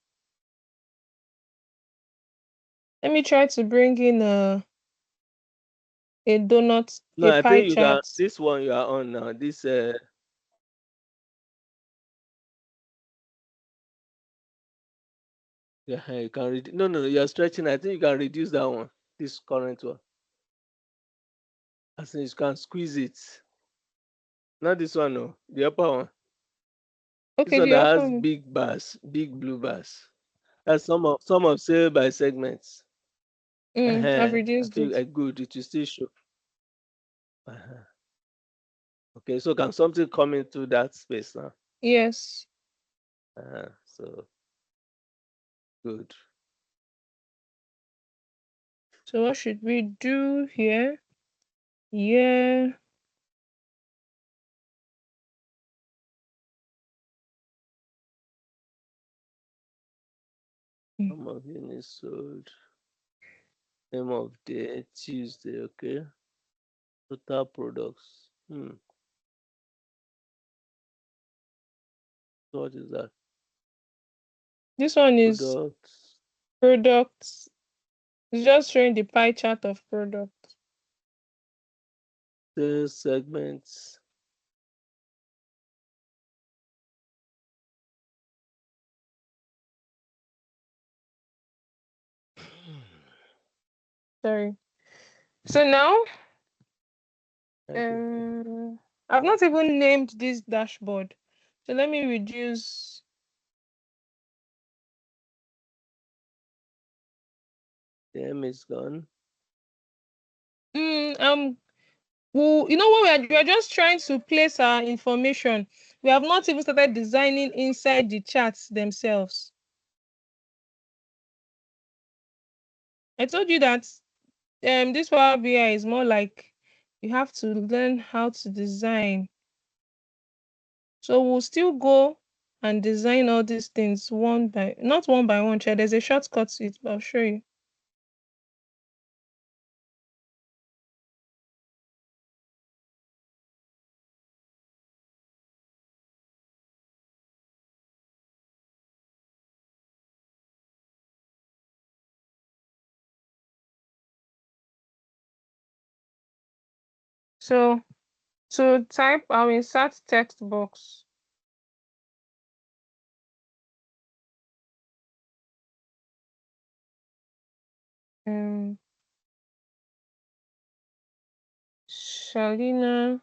Let me try to bring in a donut, No, a I pie think you can. chart. This one you are on now. This yeah, you can read. No, no, you are stretching. I think you can reduce that one. This current one. I think you can squeeze it. Not this one, no. The upper one. This Okay, one the that upper has one. big bars, big blue bars. That's some of sale by segments. I've I reduced feel it. good. It will still show. Uh-huh. Okay, so can something come into that space now? Yes. So good. So what should we do here? Yeah. Some of units sold. Name of day Tuesday. Okay. Total products. What is that? This one is Products. products. It's just showing the pie chart of product. Sales segments. Sorry. So now, Thank you. I've not even named this dashboard. So let me reduce. The M is gone. Well, you know what we are just trying to place our information. We have not even started designing inside the charts themselves. I told you that this Power BI is more like you have to learn how to design. So we'll still go and design all these things not one by one, child. There's a shortcut to it, but I'll show you. So to type, I'll insert text box. Shalina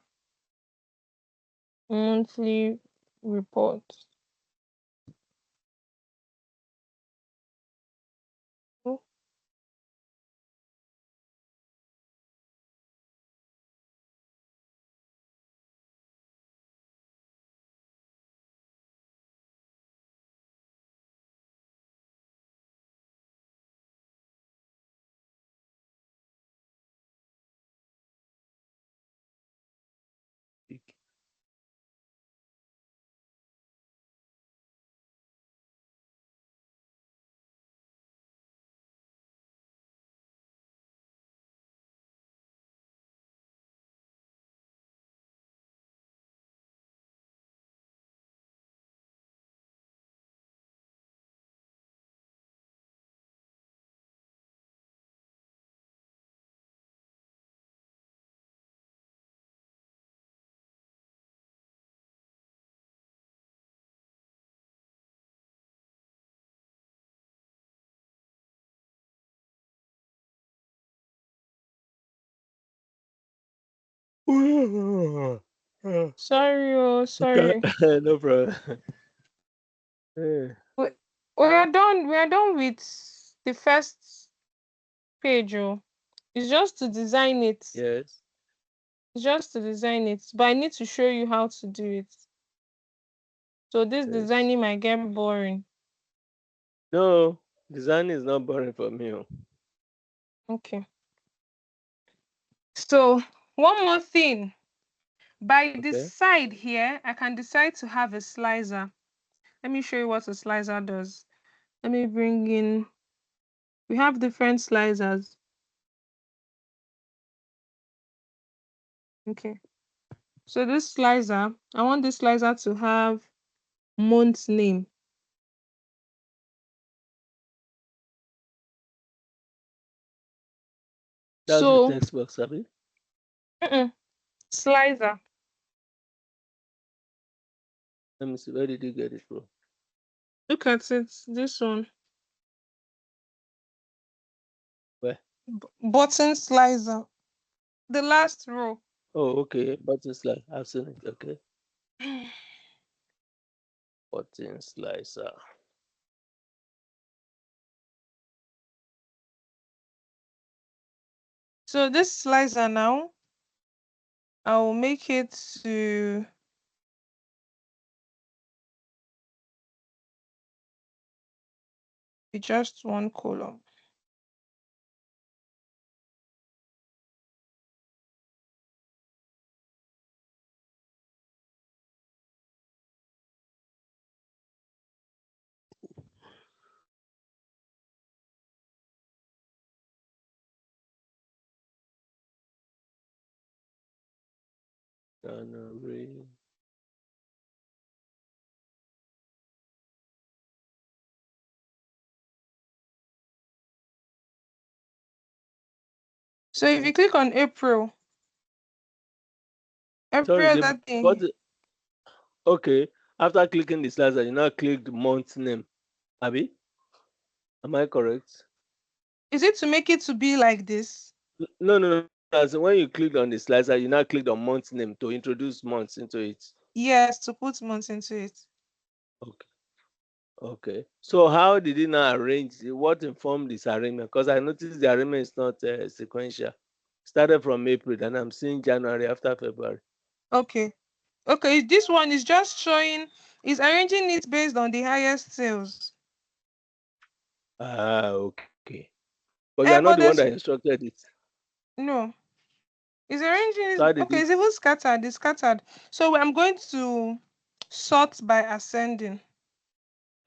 monthly report. Oh. Sorry. No problem. We are done with the first page. Oh. It's just to design it. Yes. It's just to design it. But I need to show you how to do it. So this Yes. designing might get boring. No, design is not boring for me. Okay. So one more thing. By this side here, I can decide to have a slicer. Let me show you what a slicer does. Let me bring in, we have different slicers. Okay. So this slicer, I want this slicer to have month's name. That's so, the text box, Abby. Slicer. Let me see. Where did you get it from? Look at it. This one. Where? Button slicer. The last row. Oh, okay. Button slicer. I've seen it. Okay. Button slicer. So this slicer now, I will make it to be just one column. January. So if you click on April, Sorry, that thing. Okay. After clicking the slicer, you now click the month name. Abby? Am I correct? Is it to make it to be like this? No. As when you clicked on the slicer, you now clicked on month name to introduce months into it. Yes, to put months into it. Okay. So how did he now arrange? What informed this arrangement? Because I noticed the arrangement is not sequential. Started from April, and I'm seeing January after February. Okay. This one is just showing, is arranging it based on the highest sales. Okay. But you are not the one that instructed it. No. It's arranging it. Okay, it's even scattered. It's scattered. So I'm going to sort by ascending.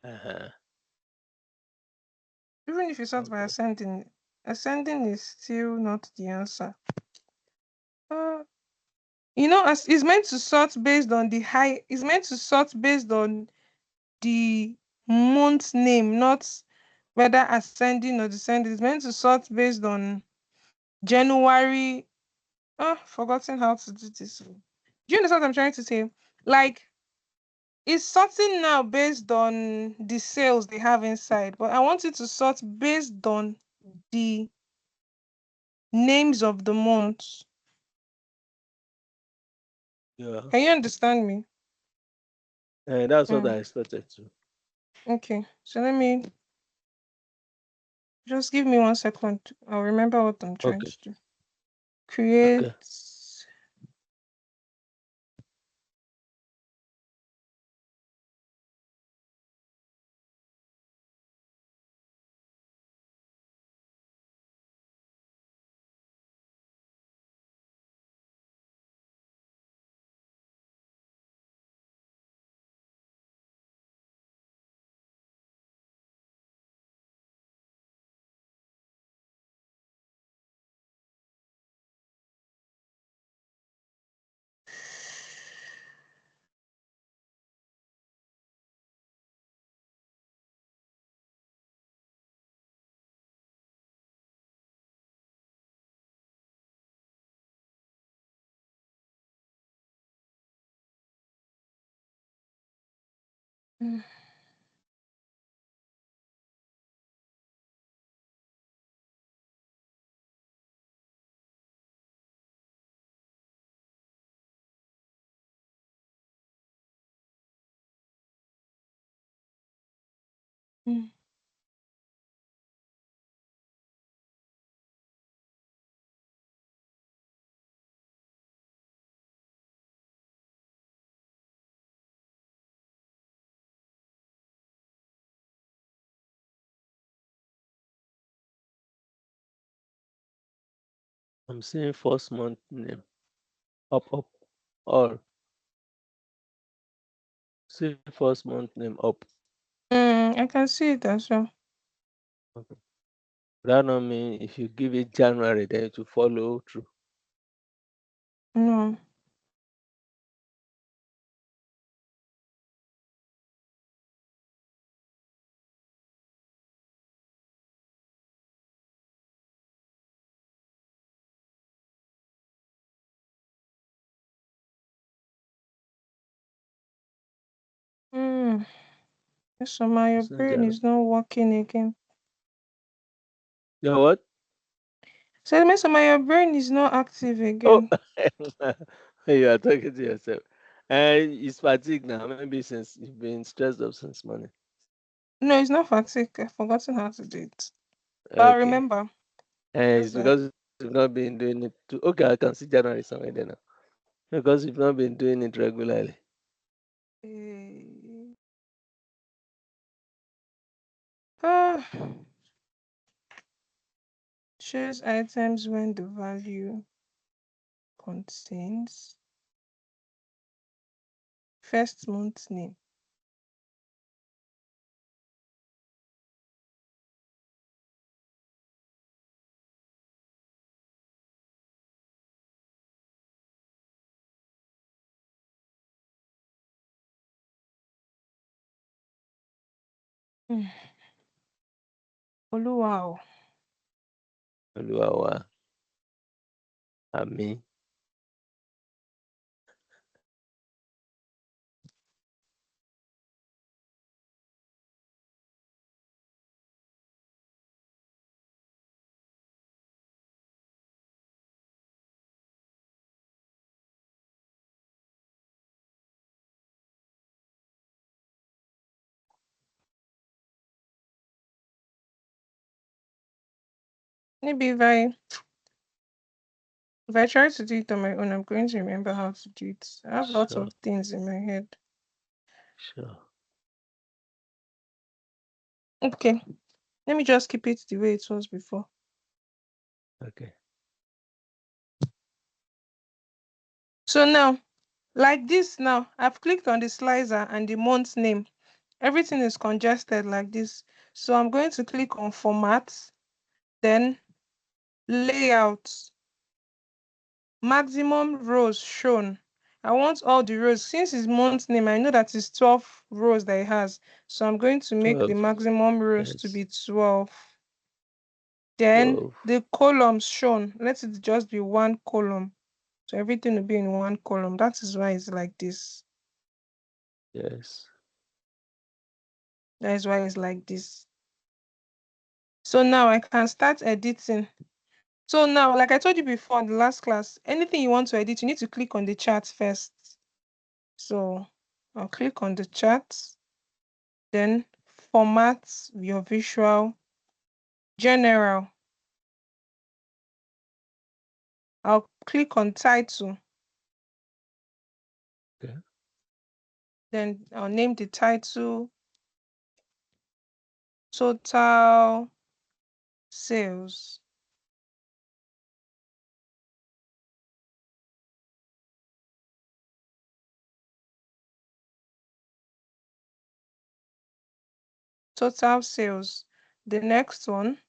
Even if you sort by ascending is still not the answer. As it's meant to sort based on the high, it's meant to sort based on the month name, not whether ascending or descending. It's meant to sort based on January. Forgotten how to do this. Do you understand what I'm trying to say? Like, it's sorting now based on the sales they have inside, but I want it to sort based on the names of the months. Yeah. Can you understand me? That's what I expected to. Okay. So let me just give me 1 second. I'll remember what I'm trying to do. Create. Okay. Mm. Mm. I'm seeing first month name. Up. All. See first month name up. I can see it as well. Okay. That don't mean if you give it January, then it will follow through. No. So your brain is not working again. Your what? So your brain is not active Oh, again. you are talking to yourself. It's fatigue now. Maybe since you've been stressed up since morning. No, it's not fatigue. I've forgotten how to do it. But I Okay. remember. It's because you've not been doing it. Okay, I can see January somewhere there now. Because you've not been doing it regularly. Choose items when the value contains first month name. Oluwa. Oluwawa. Ami. Maybe if I try to do it on my own, I'm going to remember how to do it. I have lots of things in my head. Sure. Okay. Let me just keep it the way it was before. Okay. So now, like this now, I've clicked on the slicer and the month name. Everything is congested like this. So I'm going to click on format, then layout, maximum rows shown. I want all the rows. Since it's month name, I know that it's 12 rows that it has. So I'm going to make 12. the maximum rows to be 12. Then 12. the columns shown, let it just be one column. So everything will be in one column. That is why it's like this. Yes. That is why it's like this. So now I can start editing. So now, like I told you before in the last class, anything you want to edit, you need to click on the chart first. So I'll click on the chart, then format your visual, general. I'll click on title. Okay. Then I'll name the title total sales. Total sales. The next one,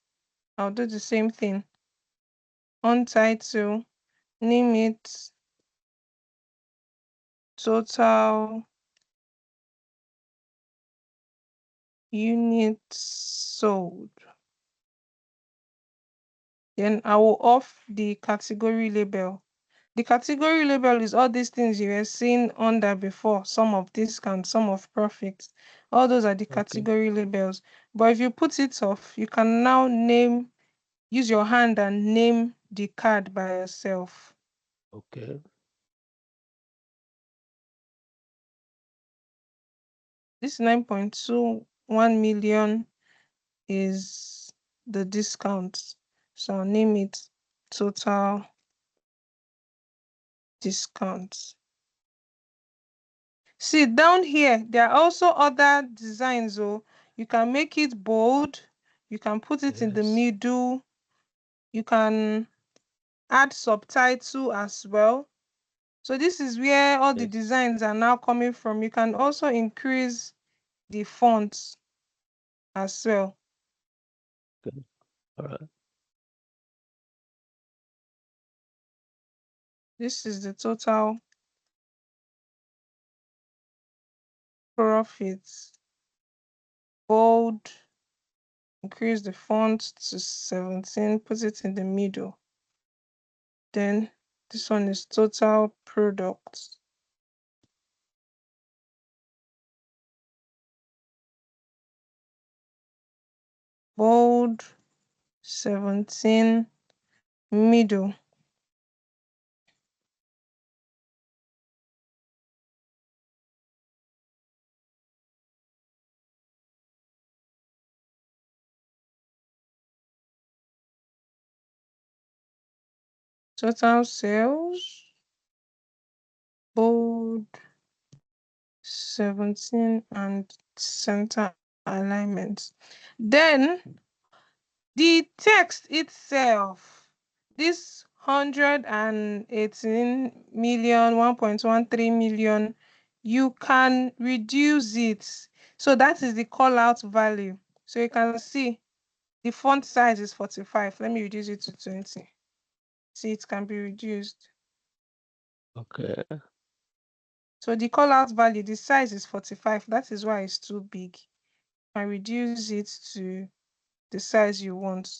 I'll do the same thing. On title, name it total units sold. Then I will off the category label. The category label is all these things you were seeing under before, sum of discount, sum of profits. All those are the category labels. But if you put it off, you can now use your hand and name the card by yourself. Okay. This 9.21 million is the discount. So I'll name it total discount. See, down here, there are also other designs. Oh, you can make it bold. You can put it in the middle. You can add subtitle as well. So this is where all the designs are now coming from. You can also increase the fonts as well. Okay. All right. This is the total profits. Bold, increase the font to 17, put it in the middle. Then this one is total products. Bold, 17, middle. Total sales, bold, 17, and center alignment. Then the text itself, this 118 million, 1.13 million, you can reduce it. So that is the call out value. So you can see the font size is 45. Let me reduce it to 20. See, it can be reduced. Okay. So the call out value, the size is 45. That is why it's too big. And reduce it to the size you want.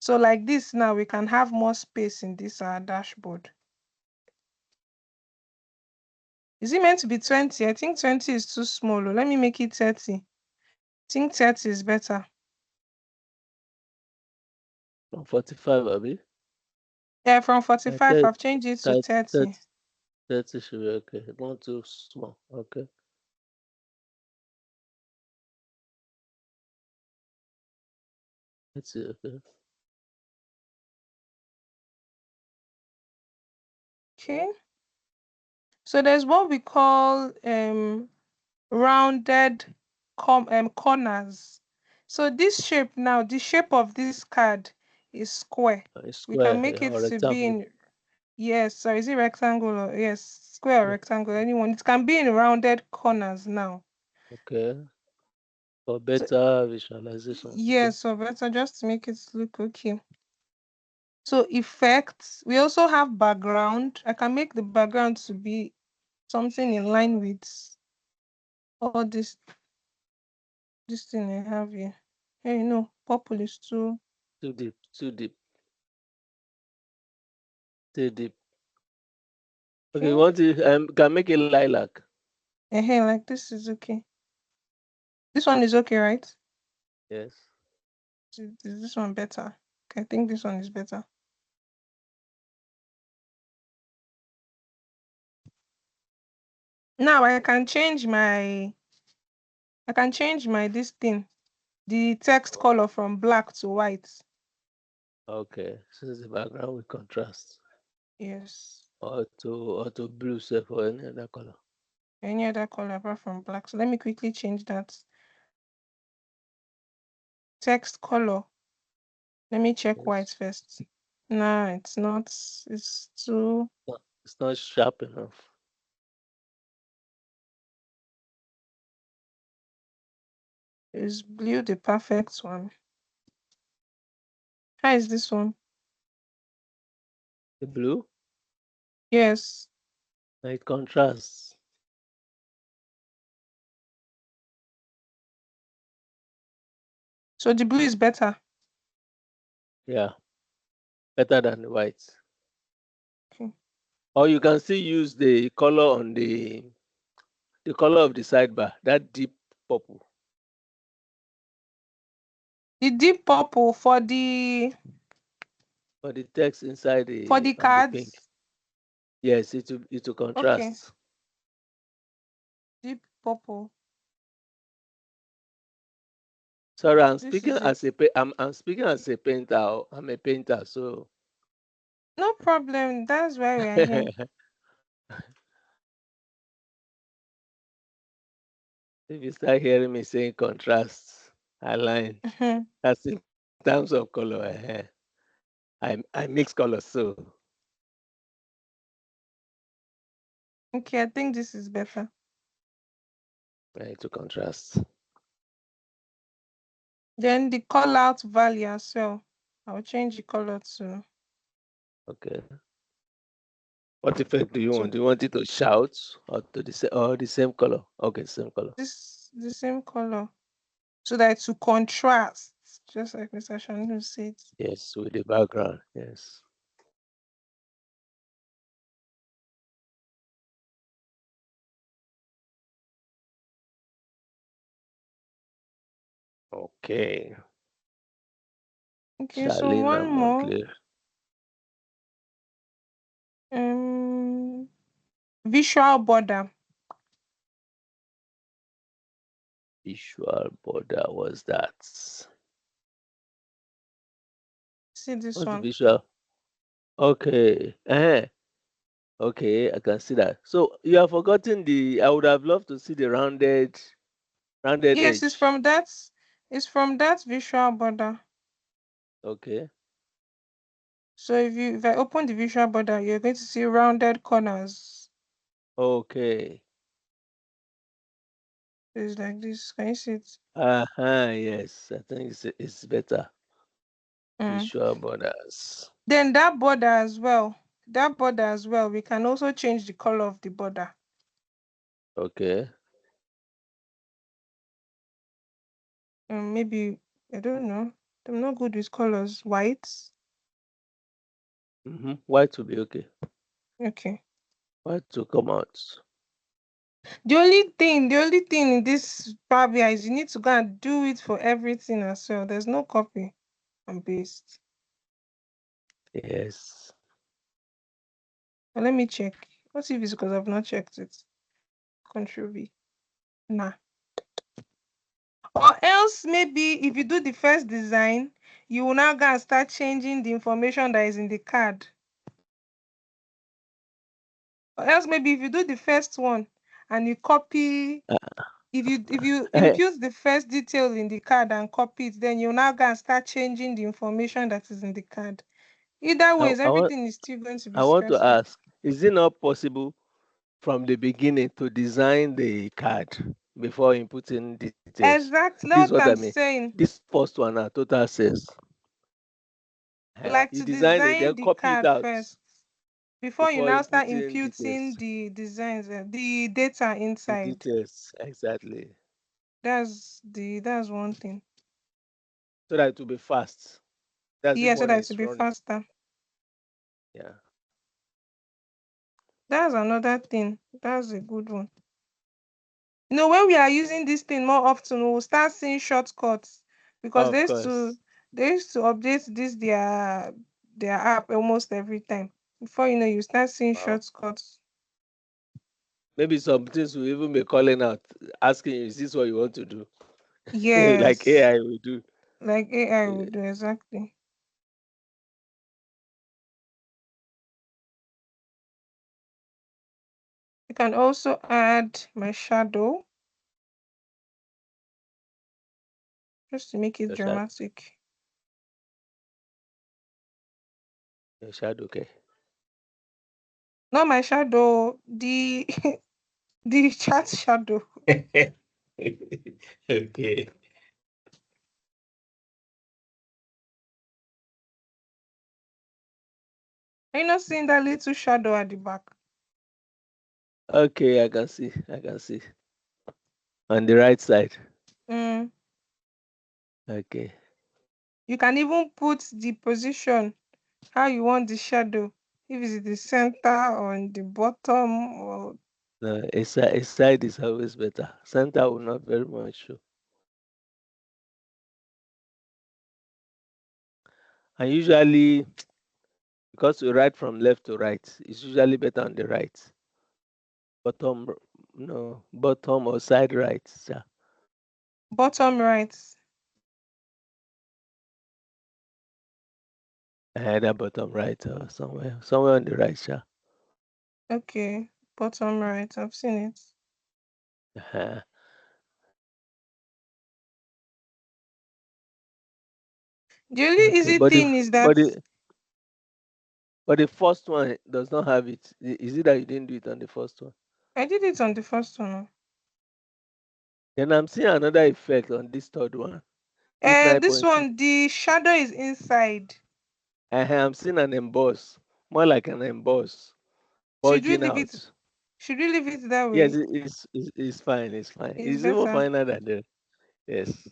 So like this now, we can have more space in this our dashboard. Is it meant to be 20? I think 20 is too small. Let me make it 30. I think 30 is better. From 45, Abby? Yeah, from 45, I've changed it to 30. 30 should be okay. Not too small. Okay. Let's see. Okay. Okay. So there's what we call rounded corners. So this shape now, the shape of this card is square. We can make it to be in, yes, so is it rectangle or yes, square or rectangle, anyone. It can be in rounded corners now. Okay. For better visualization. Yes, so better just to make it look okay. So effects, we also have background. I can make the background to be something in line with all this thing I have here. Hey, no, purple is too deep. Too deep. Okay, you want to can make it lilac. Hey, like this is okay. This one is okay, right? Yes. Is this one better? Okay, I think this one is better. Now I can change my this thing, the text color from black to white. Okay, since the background will contrast. Yes. Or to blue, say, or any other color. Any other color apart from black. So let me quickly change that text color. Let me check Yes. white first. No, it's not. It's too. It's not sharp enough. Is blue the perfect one? How is this one? The blue? Yes. It contrasts. So the blue is better. Yeah, better than the white. Okay. Or you can still use the color on the color of the sidebar, that deep purple. The deep purple for the text inside the on the pink. cards. Yes, it will contrast. Okay. Deep purple. Sorry, I'm This speaking is as it. I'm speaking as a painter. I'm a painter, so No problem. That's why we are here. if you start hearing me saying contrast, align, that's in terms of color. I mix colors, so Okay, I think this is better. to contrast. Then the call out value as well. I'll change the color to. Okay. What effect do you want? Do you want it to shout or to the same color? Okay, same color. The same color, so that to contrast, just like Mr. Shanu said. Yes, with the background. Yes. Okay. Okay, so one more. Montclair. Visual border. Visual border was that. See this What's the one. visual? Okay. Okay, I can see that. So you have forgotten I would have loved to see the rounded Yes, edge. it's from that. It's from that visual border. Okay. So if I open the visual border, you're going to see rounded corners. Okay. It's like this. Can you see it? Yes. I think it's better. Visual borders. Then that border as well. We can also change the color of the border. Okay. Maybe, I don't know. I'm not good with colors. White. White will be okay. Okay. White to come out. The only thing in this Power BI is you need to go and do it for everything as well. There's no copy and paste. Yes. But let me check. What if it's because I've not checked it? Control V. Nah. Or else maybe if you do the first design, you will now go and start changing the information that is in the card. Or else maybe if you do the first one and you copy, if you impute the first detail in the card and copy it, then you now go and start changing the information that is in the card. Either way, everything is still going to be I want to stressful. ask, is it not possible from the beginning to design the card before inputting details? Exactly This is what what I I'm mean. saying. This first one now, total sales. Like You to design it, design then the copy it card out first before you before now start inputting imputing details. the designs, the data The inside. details, exactly. That's one thing. So that it will be fast. That's if Yeah, so one that it will is be running. faster. Yeah. That's another thing. That's a good one. When we are using this thing more often, we'll start seeing shortcuts because Of course. they used to update this their app almost every time. Before you know, you start seeing Wow. shortcuts. Maybe some things will even be calling out, asking you, is this what you want to do? Yes. Like AI will do. Like AI will do, exactly. You can also add my shadow just to make it dramatic. Your shadow, okay. Not my shadow, the the chat shadow. Okay. Are you not seeing that little shadow at the back? Okay, I can see. I can see. On the right side. Mm. Okay. You can even put the position, how you want the shadow. If it's the center or in the bottom or No, a side is always better. Center will not very much show. And usually, because we write from left to right, it's usually better on the right. Bottom, no, bottom or side right. Yeah. bottom right. Either bottom right or somewhere on the right. Yeah. Okay, bottom right. I've seen it. Uh-huh. The only easy thing is that but the first one does not have it. Is it that you didn't do it on the first one? I did it on the first one. Then I'm seeing another effect on this third one. This one, the shadow is inside. I'm seeing an emboss, more like an emboss, bulging out. Should we leave it that way? Yes, it's fine. It's fine. It's even finer than the yes.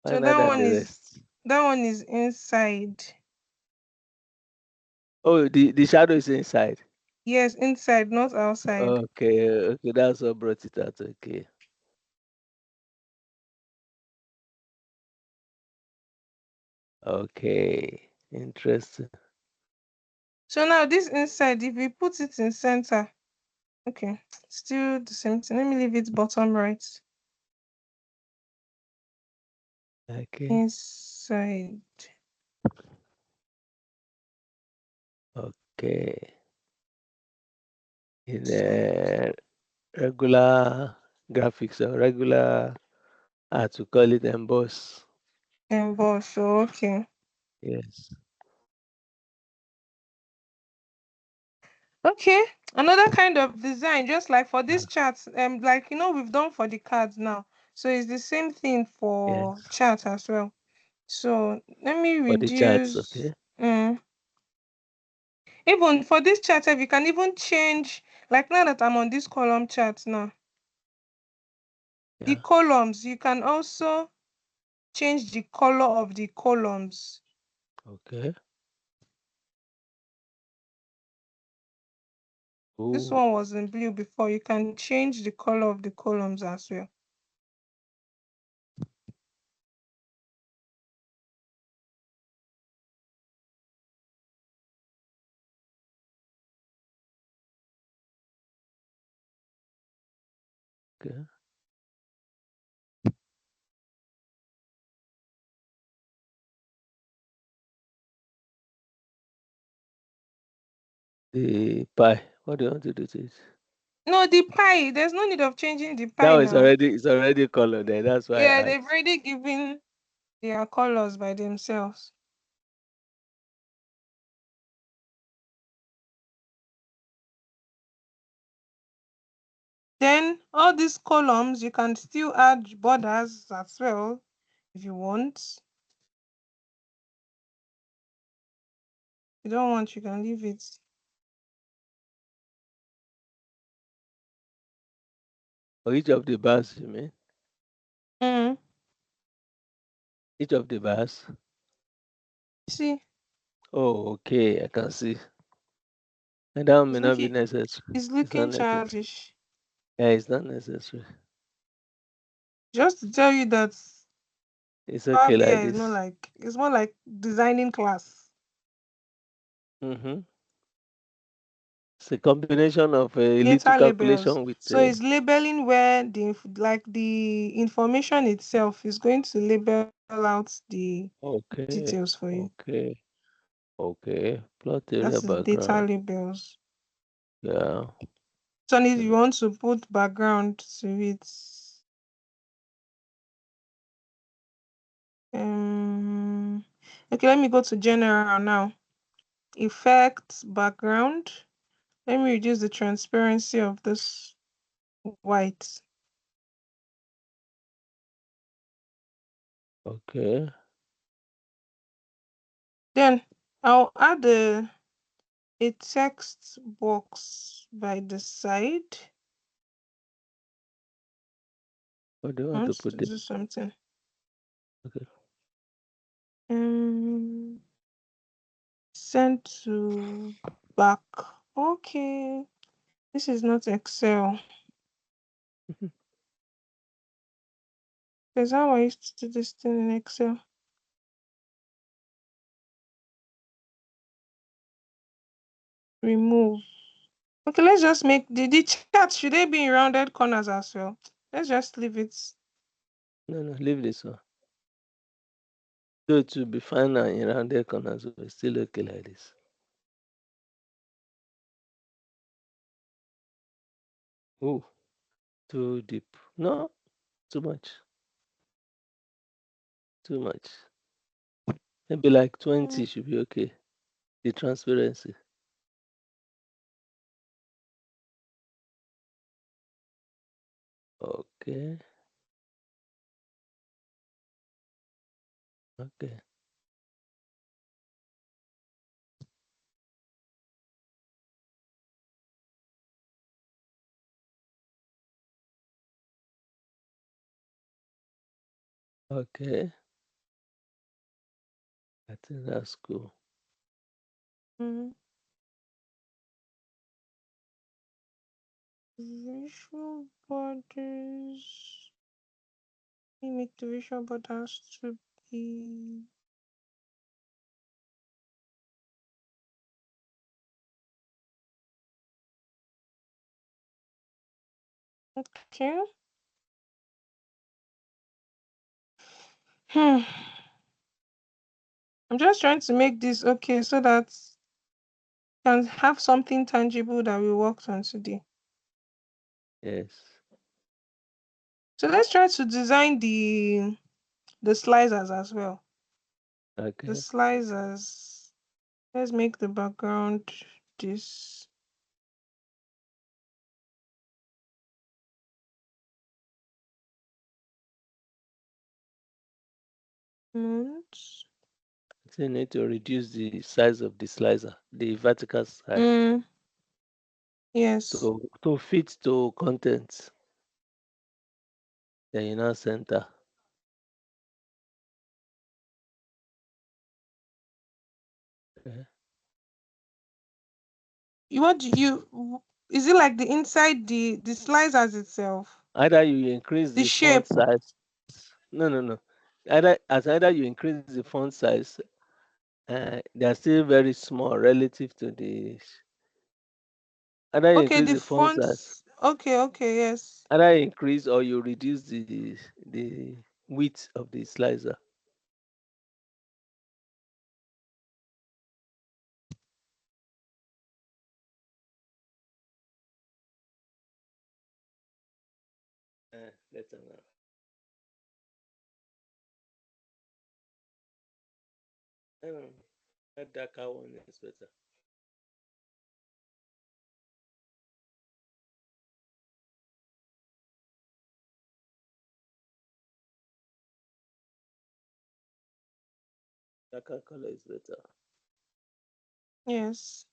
So that one is inside. Oh, the shadow is inside. Yes, inside, not outside. Okay, that's what brought it out. Okay. Okay, interesting. So now this inside, if we put it in center, okay, still the same thing. Let me leave it bottom right. Okay. Inside. Okay. In the regular graphics or regular, to call it emboss. Emboss, okay. Yes. Okay, another kind of design, just like for this charts, like we've done for the cards now. So it's the same thing for chart as well. So let me reduce. For the charts, okay. Even for this chart, you can even change. Like now that I'm on this column chart now, the columns, you can also change the color of the columns. Okay. This one was in blue before. You can change the color of the columns as well. Okay. The pie. What do you want to do to it? No, the pie. There's no need of changing the pie. That was already colored there. That's why. Yeah, they've already given their colors by themselves. Then all these columns, you can still add borders as well if you want. If you don't want, you can leave it. For each of the bars, you mean? Each of the bars? See? Oh, okay. I can see. And that may not be necessary. It's looking childish. Yeah, it's not necessary. Just to tell you that it's okay like this. It's more like designing class. It's a combination of a little data labels. calculation with. So it's labeling where the information itself is going to label out the details for you. Okay. Plot area That is data background. labels. Yeah. So if you want to put background to it, okay, let me go to general now. Effects, background. Let me reduce the transparency of this white. Okay. Then I'll add a text box by the side. What do you want to put do something. Okay. Send to back. Okay. This is not Excel. Because how I used to do this thing in Excel. Remove. Okay, let's just make the chart. Should they be in rounded corners as well? Let's just leave it. No, leave this one. So it will be fine in rounded corners. We're still okay like this. Oh, too deep. No, too much. Too much. Maybe like 20 should be okay. The transparency. Okay. Okay. Okay. I think that's cool. Visual borders. Make the visual borders to be okay. I'm just trying to make this okay so that can have something tangible that we worked on today. Yes. So let's try to design the slicers as well. Okay. The slicers. Let's make the background this. Months. So you need to reduce the size of the slicer, the vertical size. Yes. To fit to contents. Then you now center. Okay. What do you? Is it like the inside the slicers itself? Either you increase the font size. No. Either you increase the font size, they are still very small relative to the. Either you increase the font size. Okay, yes. Either you increase or you reduce the width of the slicer. Better now. That darker one is better. Darker color is better. Yes.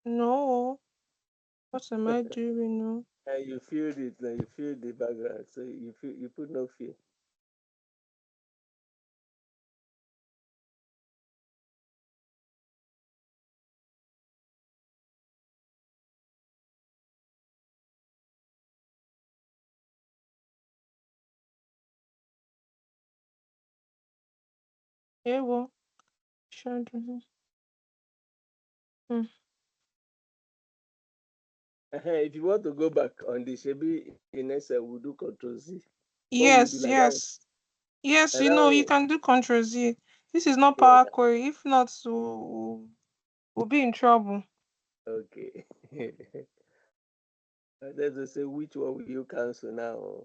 No. What am I doing now? And you feel it, and you feel the background. So you put no fear. Yeah, well, sure. If you want to go back on the Shebi in Excel, we'll do Control Z. What will you do Yes, like that? yes, Like you that know, you one? can do Ctrl Z. This is not Yes. Power Query. If not, we'll be in trouble. Okay. And then they say, which one will you cancel now?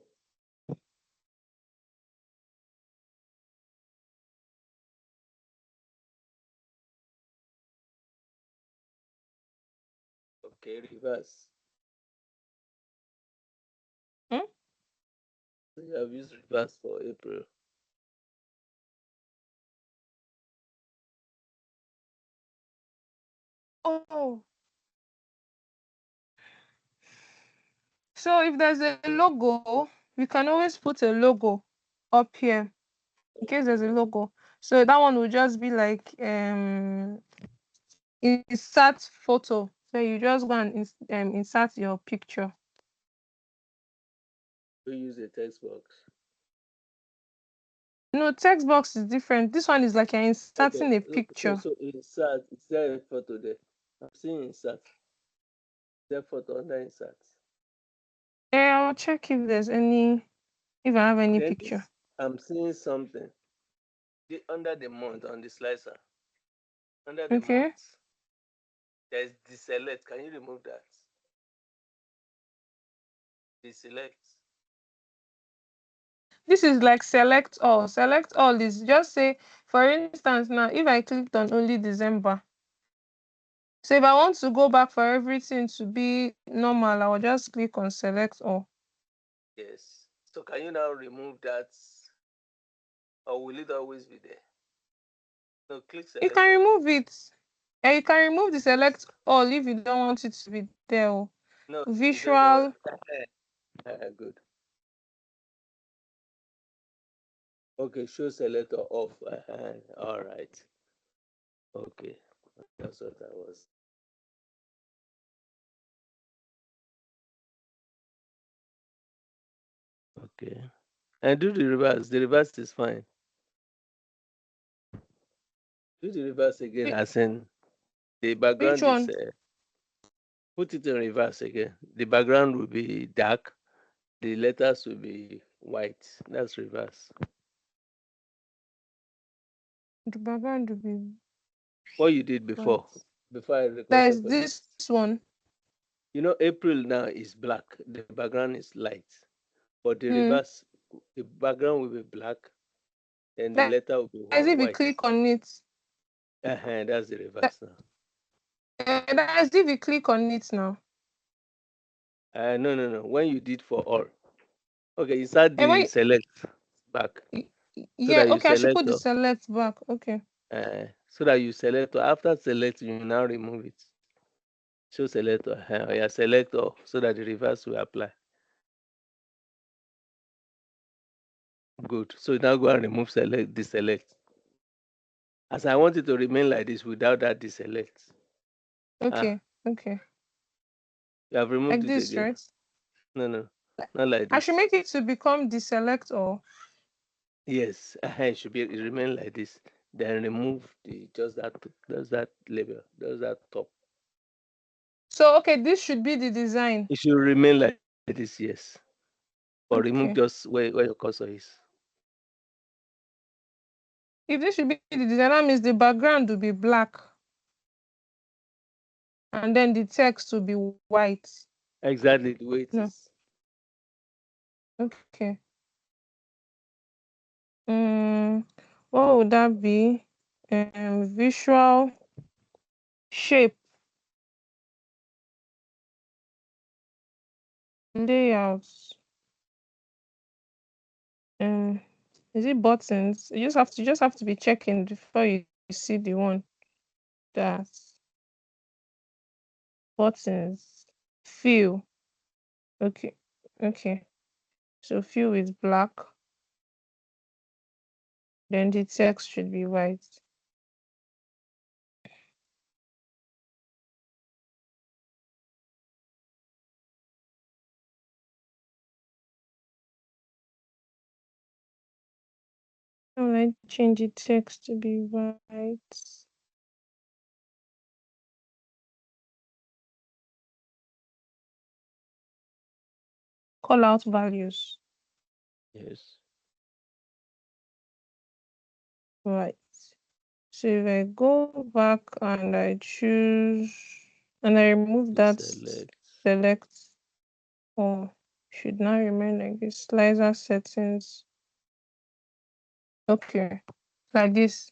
Okay, reverse. Hmm? So you have used reverse for April. Oh, so if there's a logo, we can always put a logo up here in case there's a logo. So that one will just be like insert photo. So you just go and insert your picture. We use a text box. No, text box is different. This one is like you're Okay. inserting a So picture. so insert. Is there a photo there? I'm seeing insert. Is there photo under insert? Yeah, I'll check if there's any, if I have any Then picture. this, I'm seeing something. Under the month on the slicer. Under the Okay. month. There's deselect. Can you remove that? Deselect. This is like select all. Select all is just say, for instance, now if I clicked on only December, so if I want to go back for everything to be normal, I will just click on select all. Yes. So can you now remove that, or will it always be there? No, click You select can all. remove it. Yeah, you can remove the select all if you don't want it to be there. No, it doesn't Visual. work. Good. Okay, show selector off. All right. Okay, that's what I was. Okay, and do the reverse. The reverse is fine. Do the reverse again, as in the Which background is. one? Put it in reverse again. The background will be dark. The letters will be white. That's reverse. The background will be What you did white. before I There's requested for this one. you know, April now is black. The background is light, but the Hmm. reverse, the background will be black, and the That letter will be as if you white. click on it. That's the reverse now. That is if you click on it now. No. When you did for all, okay, you start And the when select back, so yeah, that you okay, I should select put the select back. Okay. so that you select. After select, you now remove it. Show select yeah, select all, so that the reverse will apply. Good. So now go and remove select, deselect. As I want it to remain like this without that deselect. Okay. Okay. You have removed Like it this, again. right? No, not like I should this. make it to become the select all. Yes, it should be remain like this. Then remove the just that label, just that top. So okay, this should be the design. It should remain like this, yes. But remove Okay. just where your cursor is. If this should be the design, that means the background will be black. And then the text will be white. Exactly the way it No. is. Okay. What would that be? Visual shape layouts. Is it buttons? You just have to be checking before you see the one that buttons. Fill. Okay. So fill is black. Then the text should be white. Now let's change the text to be white. Call out values. Yes. Right. So if I go back and I choose and I remove that select or should now remain like this. Slicer settings. Okay. Like this.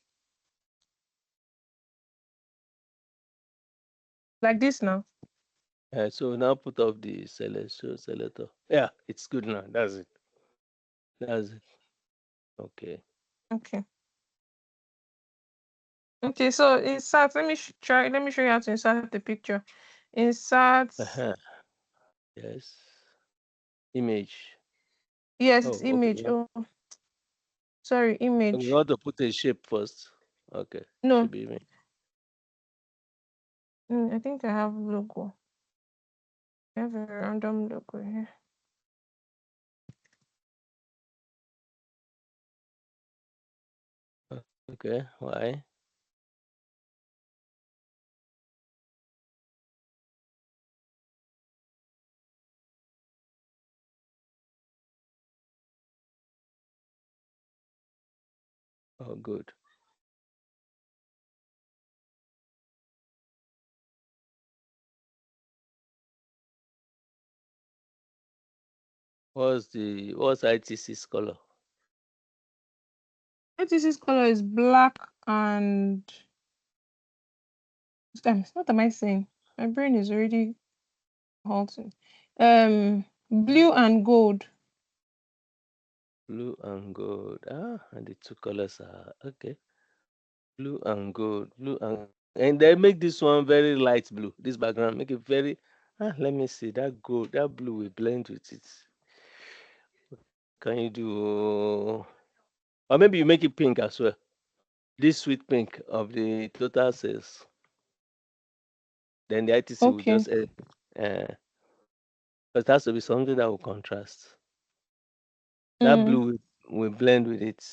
Like this now. So now put off the selector. Yeah, it's good now. That's it. Okay. Okay, so insert. Let me show you how to insert the picture. Insert. Yes. Image. Yes, it's image. Okay. Oh, sorry, image. You want to put a shape first. Okay. No. Should be image. I think I have logo. I have a random logo here. Okay. Why? Oh, good. What's ITC's color? ITC's color is black and what am I saying? My brain is already halting. Blue and gold. Blue and gold. And the two colors are okay. Blue and gold. And they make this one very light blue. This background make it very. Let me see that gold. That blue will blend with it. Can you do? Or maybe you make it pink as well. This sweet pink of the total sales. Then the ITC will just but it has to be something that will contrast. That blue will blend with it.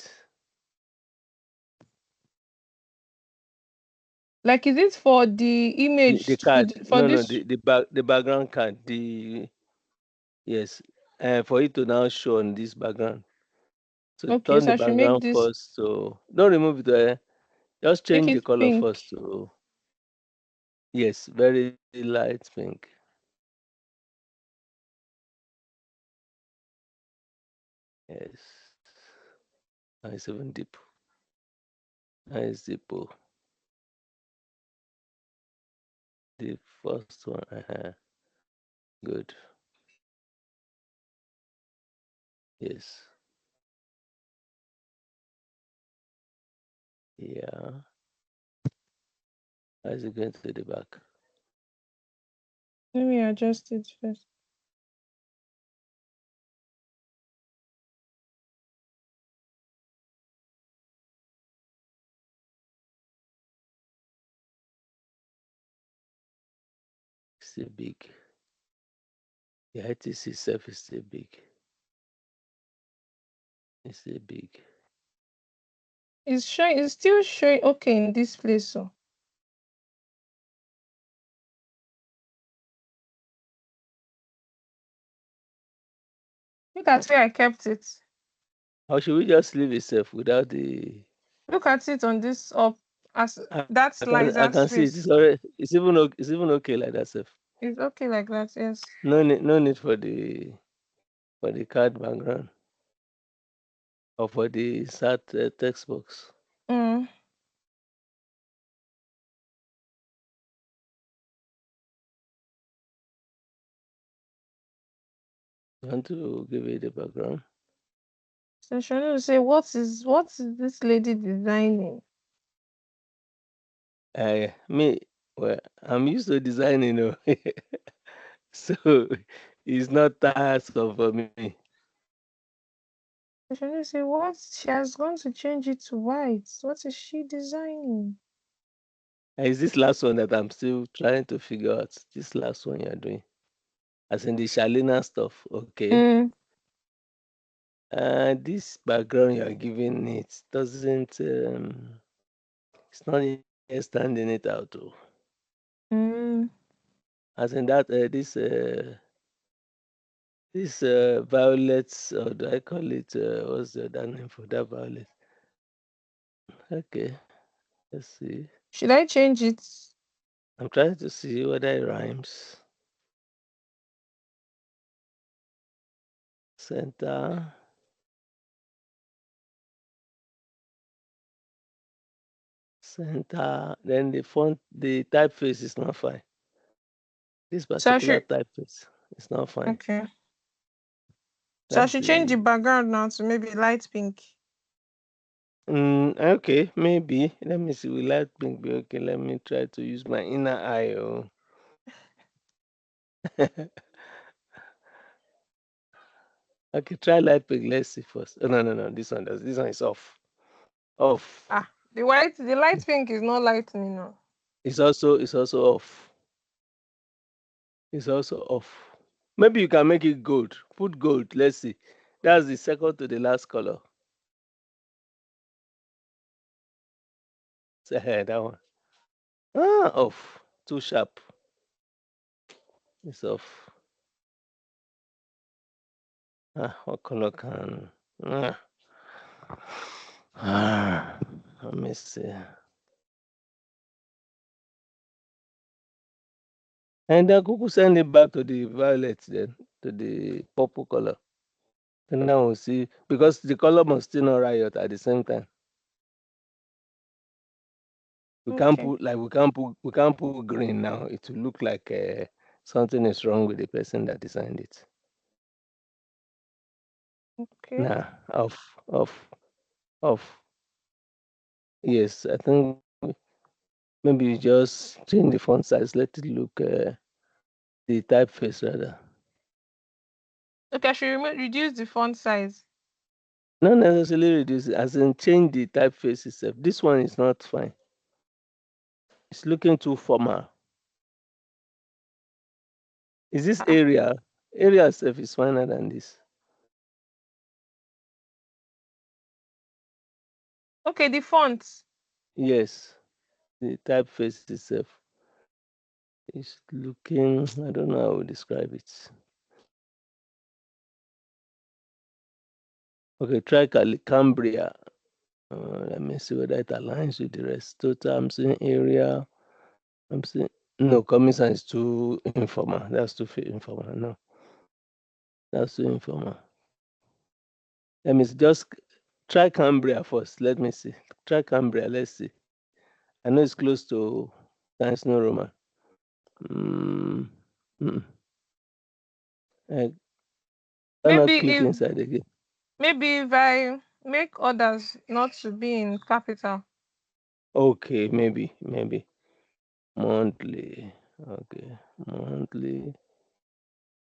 Like, is it for the image? The card. The background card. Yes. For it to now show on this background. So turn the background first. So don't remove it. Just change the color pink. first to yes, very light pink. Yes. Nice even deep. Nice deep. The first one. Good. Yes. Yeah. How is it going to the back? Let me adjust it first. Still big. The ITC itself is still big. It's still big. It's still showing okay in this place. So look at where I kept it. How should we just leave itself without the? Look at it on this up as that slicer. I can see it. It's already. It's even okay like that, self. It's okay like that. Yes. No need for the card background or for the SAT text box. You Want to give it the background? So she wanted to say, what is this lady designing? Me, Well, I'm used to designing, so it's not task for me. Should say what? She has gone to change it to white. What is she designing? Is this last one that I'm still trying to figure out? This last one you're doing, as in the Shalina stuff. Okay. This background you're giving it doesn't. It's not yet standing it out. As in that this violets, or do I call it? What's the other name for that violet? Okay. Let's see. Should I change it? I'm trying to see whether it rhymes. Center. Center. Then the font, the typeface is not fine. This So I particular should typeface is not fine. okay. So I should change the background now to maybe light pink. Okay, maybe. Let me see. Will light pink be okay? Let me try to use my inner eye. Okay, try light pink. Let's see first. Oh, no. This one does. This one is off. Off. The light pink is not lightening now. It's also off. It's also off. Maybe you can make it gold. Put gold. Let's see. That's the second to the last color. That one. Off. Too sharp. It's off. What color can? Let me see. And then Kuku send it back to the violet, then to the purple color. And now we'll see, because the color must still not riot at the same time. We can't put green now. It will look like something is wrong with the person that designed it. Okay. Nah, off. Yes, I think maybe you just change the font size. Let it look the typeface rather. Okay, I should reduce the font size. Not necessarily reduce it, as in change the typeface itself. This one is not fine. It's looking too formal. Is this area? Area itself is finer than this. Okay, the font. Yes, the typeface itself is looking. I don't know how to describe it. Okay, try Cambria. Let me see whether it aligns with the rest. Total, I'm seeing area. I'm seeing no. Commission is too informal. That's too informal. No, that's too informal. Let me just try Cambria first. Let me see. Try Cambria. Let's see. I know it's close to Times New Roman. Maybe click inside again. Maybe if I make others not to be in capital. Okay, maybe. Monthly. Okay, monthly.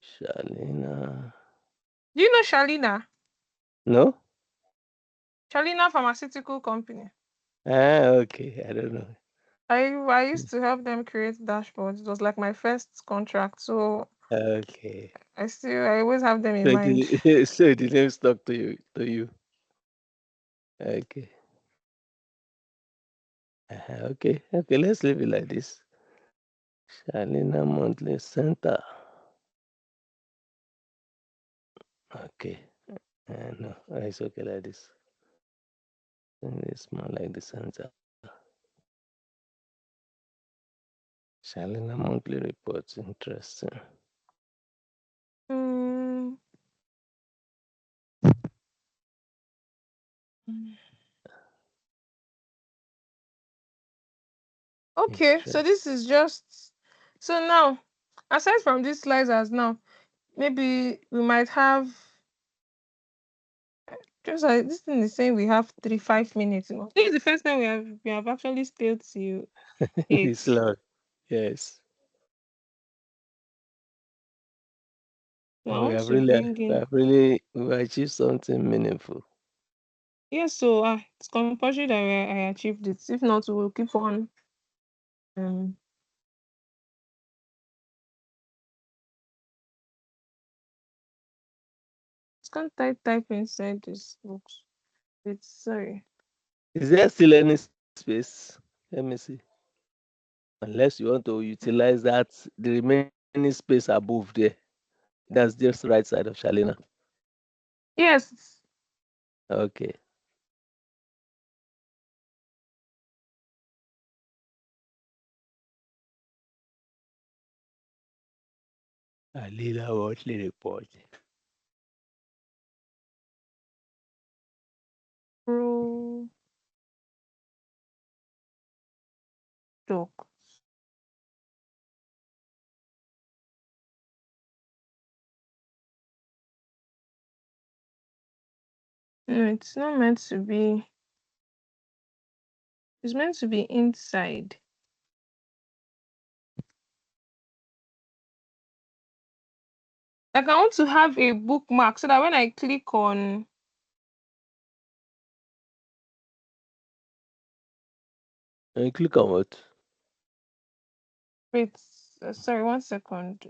Shalina. Do you know Shalina? No? Shalina Pharmaceutical Company. Okay. I don't know. I used to help them create dashboards. It was like my first contract, so okay. I always have them in mind. So the name stuck to you. Okay. Okay. Let's leave it like this. Shalina Monthly Center. Okay. No, it's okay like this. And it's more like the center. Shalina Monthly Reports. Interesting. Okay, so this is just so now, aside from these slicers now, maybe we might have just like this thing is saying we have 5 minutes. This is the first time we have actually stayed till 8. It's long. Yes. I We want have to bring in. we've achieved something meaningful. Yes, so it's compulsory that I achieved it. If not, we'll keep on. Can't type inside this box. It's sorry. Is there still any space? Let me see. Unless you want to utilize that the remaining space above there. That's just right side of Shalina. Yes. Okay. Alina monthly report. Talk. No, it's not meant to be. It's meant to be inside. Like I want to have a bookmark so that when I click on And you click on what? wait, sorry, 1 second.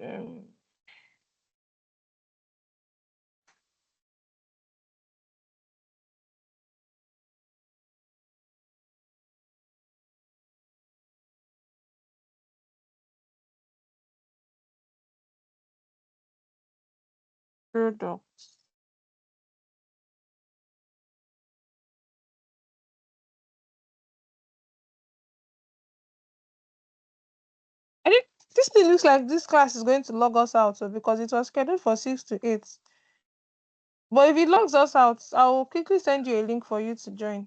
Products. I think this thing looks like this class is going to log us out, so because it was scheduled for 6 to 8. But if it logs us out, I will quickly send you a link for you to join.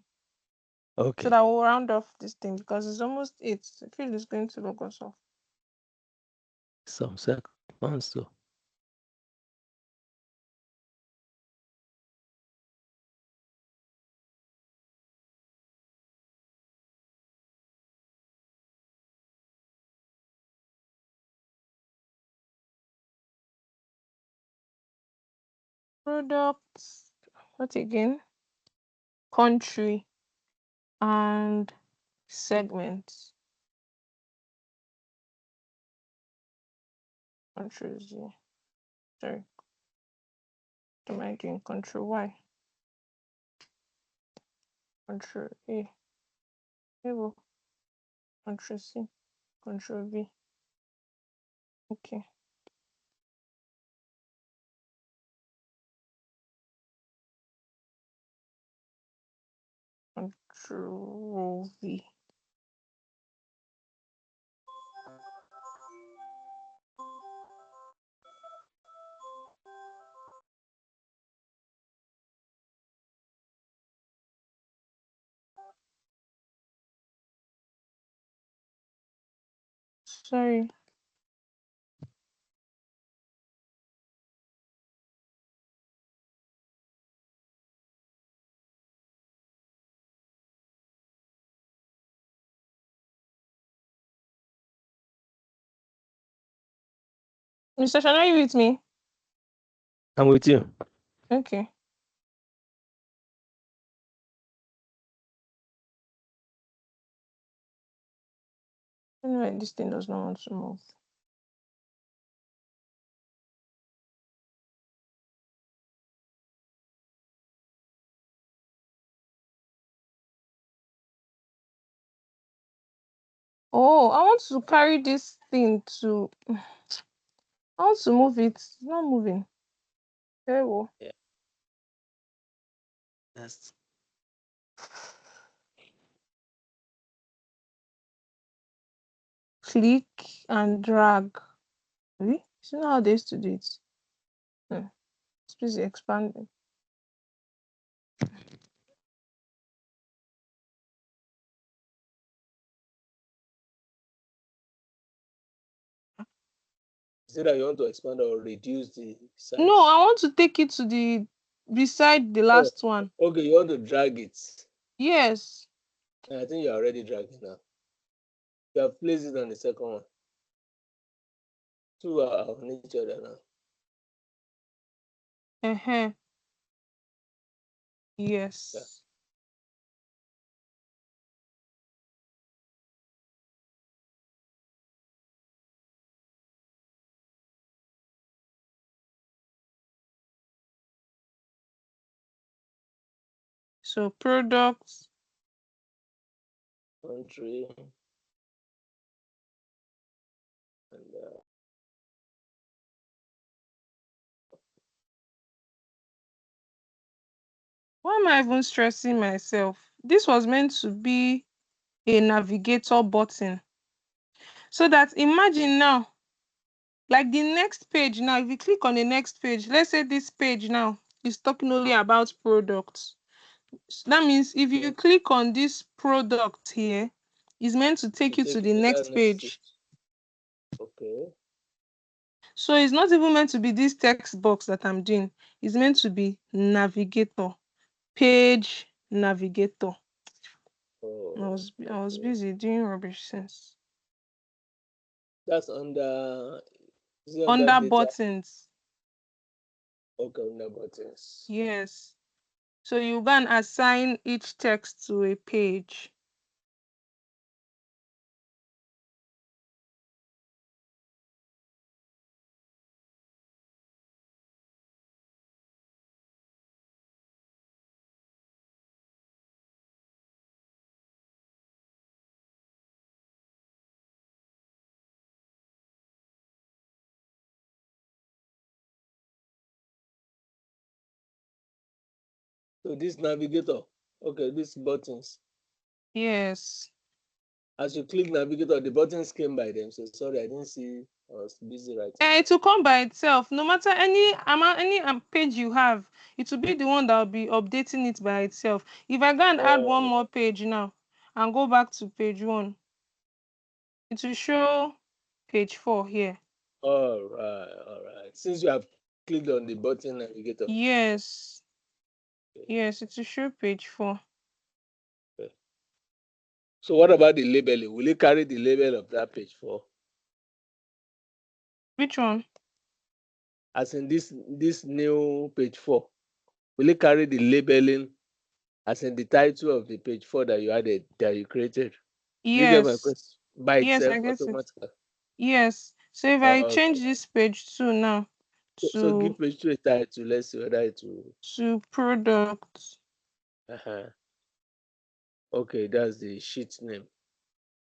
Okay. So that we'll round off this thing because it's almost 8. I feel it's going to log us off. Some seconds so. Products. What again? Country and segments. Control Z. Sorry. What am I doing? Control Y. Control A. Table. Control C. Control V. Okay. Control V. Sorry. Mr. Shan, are you with me? I'm with you. Okay. Anyway, this thing does not want to move. Oh, I want to carry this thing to. I want to move it. It's not moving. There we go. Yeah. That's Click and drag. Really? You know how they used to do it? Please expand it. Is it that you want to expand or reduce the size? No, I want to take it to the beside the last one. Okay, you want to drag it. Yes. I think you're already dragging now. You have placed it on the second one. Two are on each other now. Yes. Yeah. So products. Country. And why am I even stressing myself? This was meant to be a navigator button. So that imagine now, like the next page now, if you click on the next page, let's say this page now is talking only about products. So that means if you click on this product here, it's meant to take you to the next page. Okay. So it's not even meant to be this text box that I'm doing. It's meant to be navigator, page navigator. Oh, I was busy doing rubbish since. That's under Under buttons. Okay, under buttons. Yes. So you can assign each text to a page. So this navigator, okay, these buttons. Yes. As you click navigator, the buttons came by them. So sorry, I didn't see. I was busy writing. It will come by itself. No matter any amount, any page you have, it will be the one that will be updating it by itself. If I go and add one more page now and go back to page 1, it will show page 4 here. All right. Since you have clicked on the button navigator. Yes. Okay. Yes, it will show page 4. Okay. So what about the labeling? Will it carry the label of that page 4? Which one? As in this new page 4, will it carry the labeling as in the title of the page 4 that you added, that you created? Yes. You get my question? By yes, itself, I guess automatically. Yes. So if I change this page 2 now so give page 2 a title. Let's see whether it will. To products. Okay, that's the sheet name.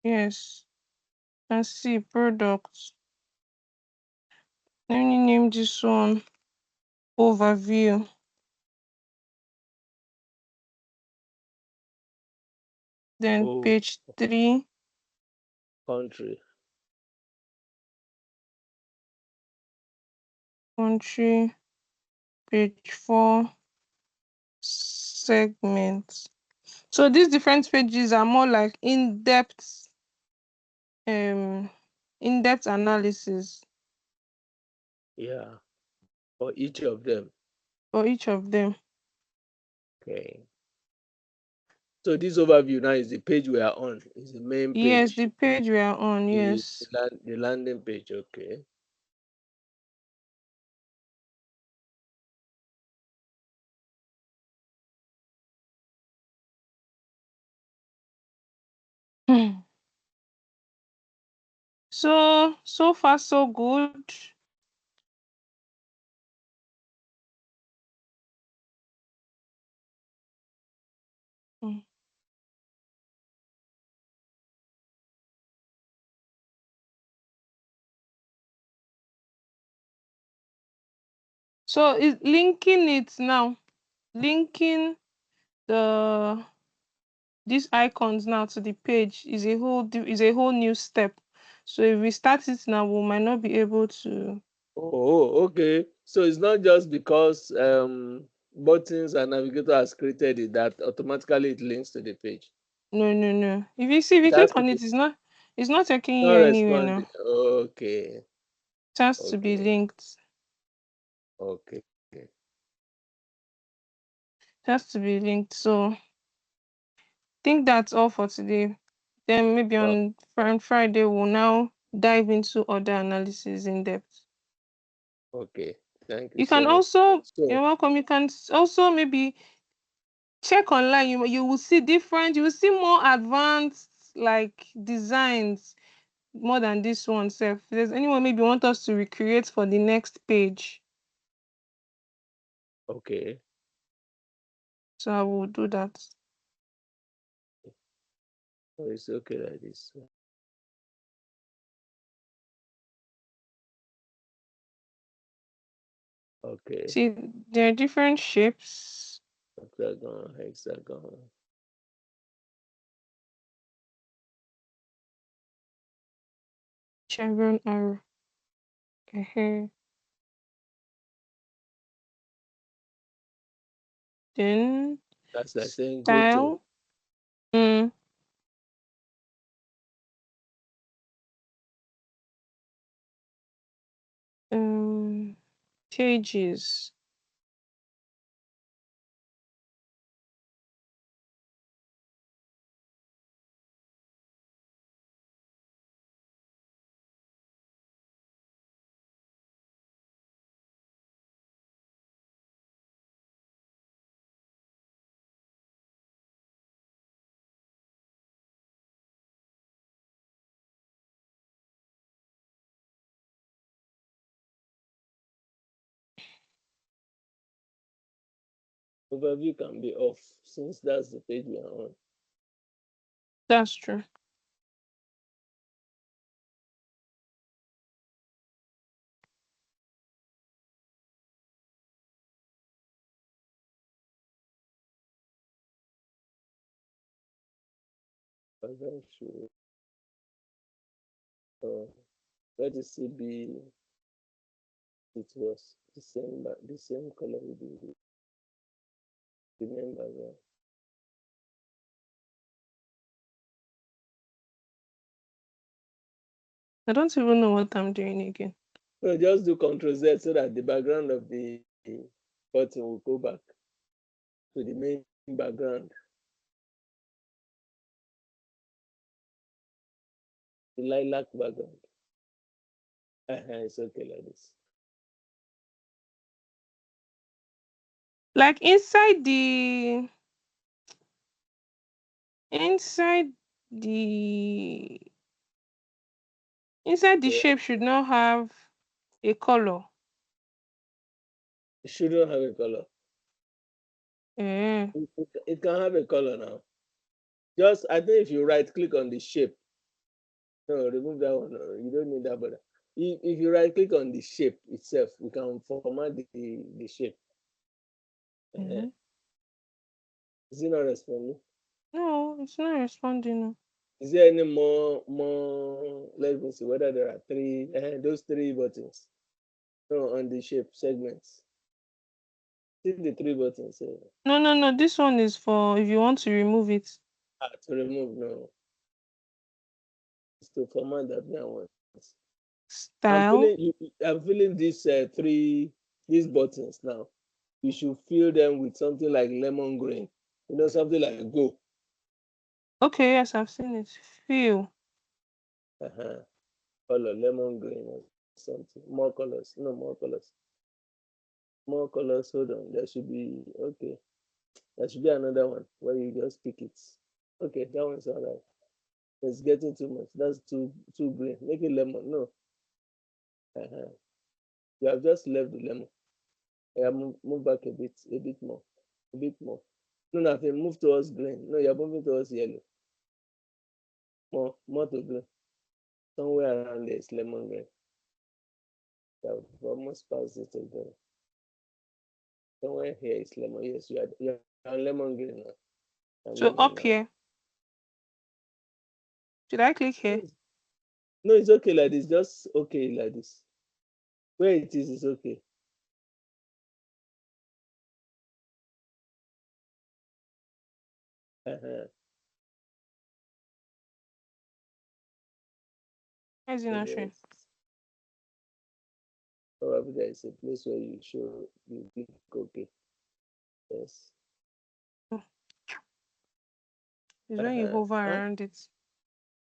Yes. Let's see products. Let me name this one overview. Then page 3. Country. Page 4. Segments. So these different pages are more like in-depth analysis. Yeah. For each of them. Okay. So this overview now is the page we are on. Is the main page. Yes, the page we are on. Yes. The landing page. Okay. So far so good. So it's linking it now. Linking these icons now to the page is a whole new step. So if we start it now, we might not be able to. Oh, okay. So it's not just because buttons and navigator has created it that automatically it links to the page. No. If you click on it, it's not taking you anywhere now. Okay. It has to be linked. Okay. It has to be linked. So I think that's all for today. Then maybe on Friday we'll now dive into other analysis in depth. Okay, thank you. You can also, you're So, welcome. You can also maybe check online. You will see different. You will see more advanced like designs more than this one. So if there's anyone maybe want us to recreate for the next page, okay. so I will do that. Oh, it's okay like this. Okay. See, there are different shapes. Hexagon, hexagon. Chevron arrow. Okay. Then That's like saying go to. style. Mm. Pages. Overview can be off since that's the page we are on. That's true. Sure. Let us see be it was the same color with the main background. I don't even know what I'm doing again. So just do Ctrl Z so that the background of the button will go back to the main background. The lilac background. It's okay like this. Like inside the inside the shape should not have a color. It shouldn't have a color. Mm. It can have a color now. Just I think if you right click on the shape, no, remove that one. No, you don't need that button. If you right click on the shape itself, we can format the shape. Mm-hmm. Is it not responding? No, it's not responding. Is there any more? Let me see whether there are three. Those three buttons. No, on the shape segments. See the three buttons. No. This one is for if you want to remove it. To remove, no. It's to format that one. Style. I'm feeling these these buttons now. You should fill them with something like lemon green. You know, something like go. Okay, yes, I've seen it. Feel. Color lemon green or something. More colors. No, more colors. More colors. Hold on. There should be okay. There should be another one where you just pick it. Okay, that one's all right. It's getting too much. That's too green. Make it lemon. No. You have just left the lemon. Yeah, move back a bit more, a bit more. No, nothing. Move towards green. No, you're moving towards yellow. More to green. Somewhere around there is lemon green. I've almost passed it again. Somewhere here is lemon. Yes, you're on lemon green now. So up here. Should I click here? No, it's okay like this. Just okay like this. Where it is okay. Where's it not showing? Probably there is a place where you click okay. Yes. It's when you hover around it.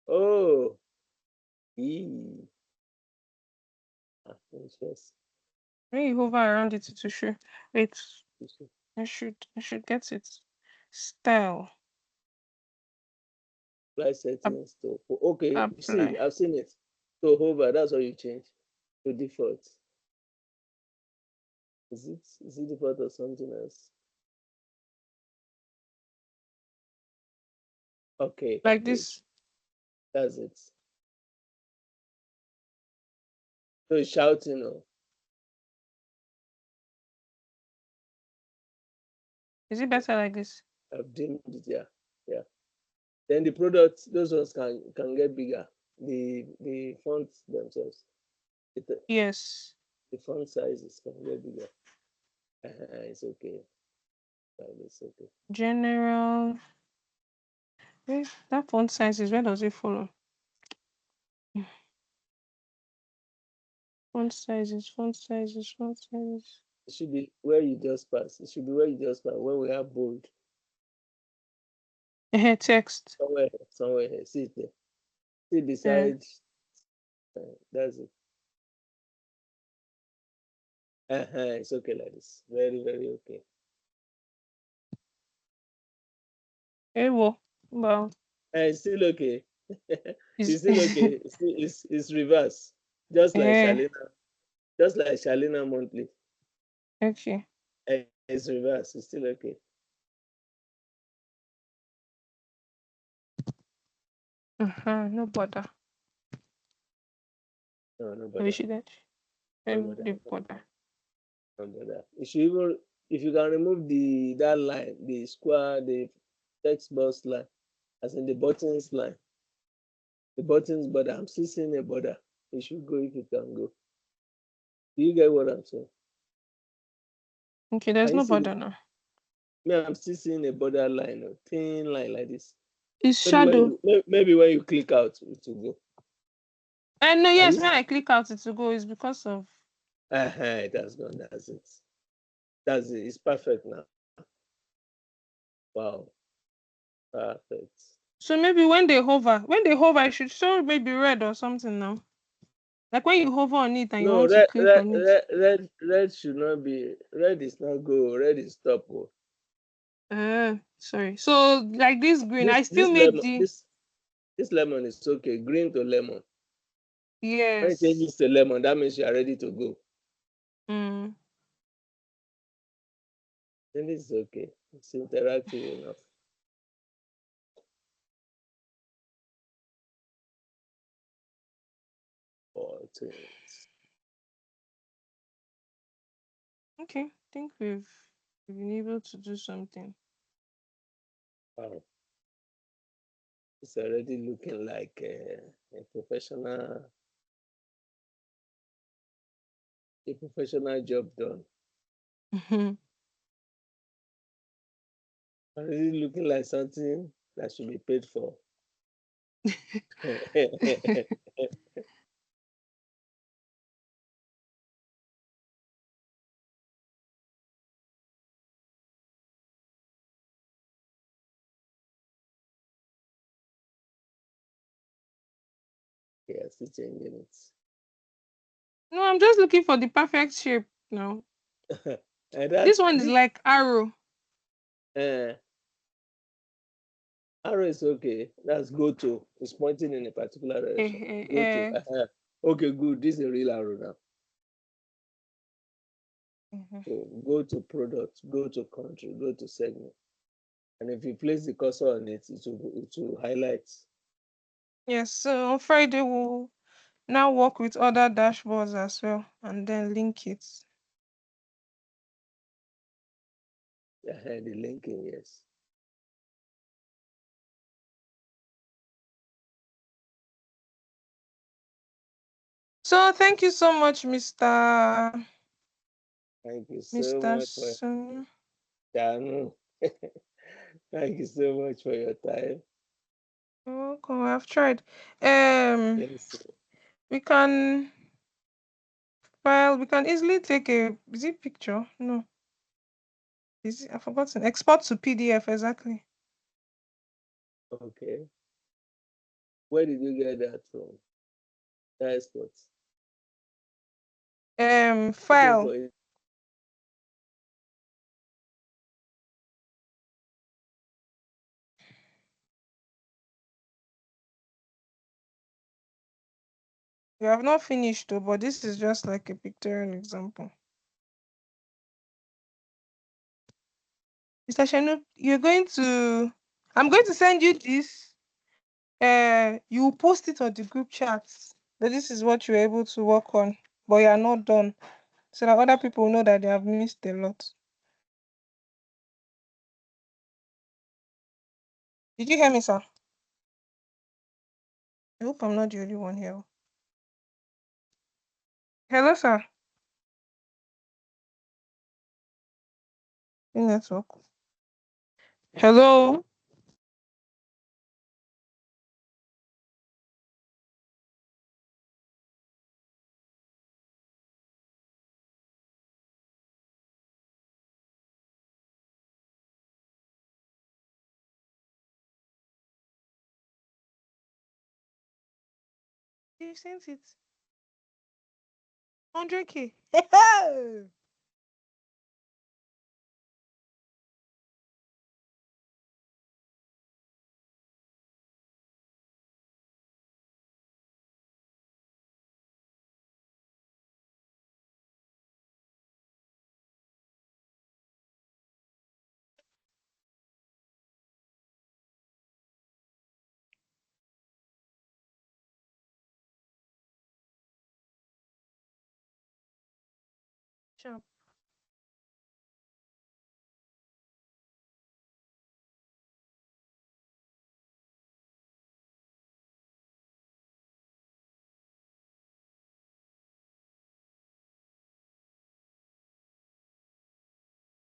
Oh, E. Yes. When you hover around it, to show. Wait, I should get it. Style. Apply settings to okay. Apply. See, I've seen it. So hover, that's what you change to default. Is it default or something else? Okay. Like this. That's it. So it's shouting or is it better like this? I've dimmed it, yeah. Then the products, those ones can get bigger. The fonts themselves. Yes. The font sizes can get bigger. It's okay. It's okay. General. Wait, that font size is where does it follow? Font sizes. It should be where you just pass. It should be where you just pass. Where we have bold. Text. Somewhere here. See it there. See beside. That's it. It's okay like this. Very, very okay. Well. It's still okay. It's still okay. It's reverse. Just like Shalina monthly. Okay. It's reverse. It's still okay. No bother. No bother. We shouldn't. No bother. You should even, if you can remove that line, the square, the text box line, as in the buttons line, the buttons border. I'm still seeing a border. It should go if it can go. Do you get what I'm saying? Okay, there's no border now. Me, I'm still seeing a border line, a thin line like this. It's shadow. Maybe when you click out, it will go. No, yes, when I click out, it will go. It's because of. It has gone. That's it. That's it. It's perfect now. Wow. Perfect. So maybe when they hover, it should show maybe red or something now. Like when you hover on it and you want to click on it. Red should not be. Red is not go. Red is stop. Sorry. So like this green, I still made this lemon is okay. Green to lemon. Yes. When it changes to lemon, that means you are ready to go. Then it's okay. It's interactive enough. Okay, I think we've been able to do something. Wow. It's already looking like a professional job done. Already looking like something that should be paid for. Yeah, still changing it. No, I'm just looking for the perfect shape now. This one is like arrow. Arrow is okay. That's go to. It's pointing in a particular direction. Go to. Okay, good. This is a real arrow now. So go to product, go to country, go to segment. And if you place the cursor on it, it will highlight. Yes, so on Friday we'll now work with other dashboards as well and then link it. The linking, yes. So thank you so much, Mr. Thank you so much for Thank you so much for your time. Okay, I've tried. Yes. We can easily take a picture? No. I've forgotten. Export to PDF, exactly. Okay. Where did you get that from? export. File. You have not finished though, but this is just like a pictorial example. Mr. Shanu, I'm going to send you this. You post it on the group chats that this is what you're able to work on, but you are not done. So that other people know that they have missed a lot. Did you hear me, sir? I hope I'm not the only one here. Hello, sir. Network. Hello. You sent it. 100K. Sure.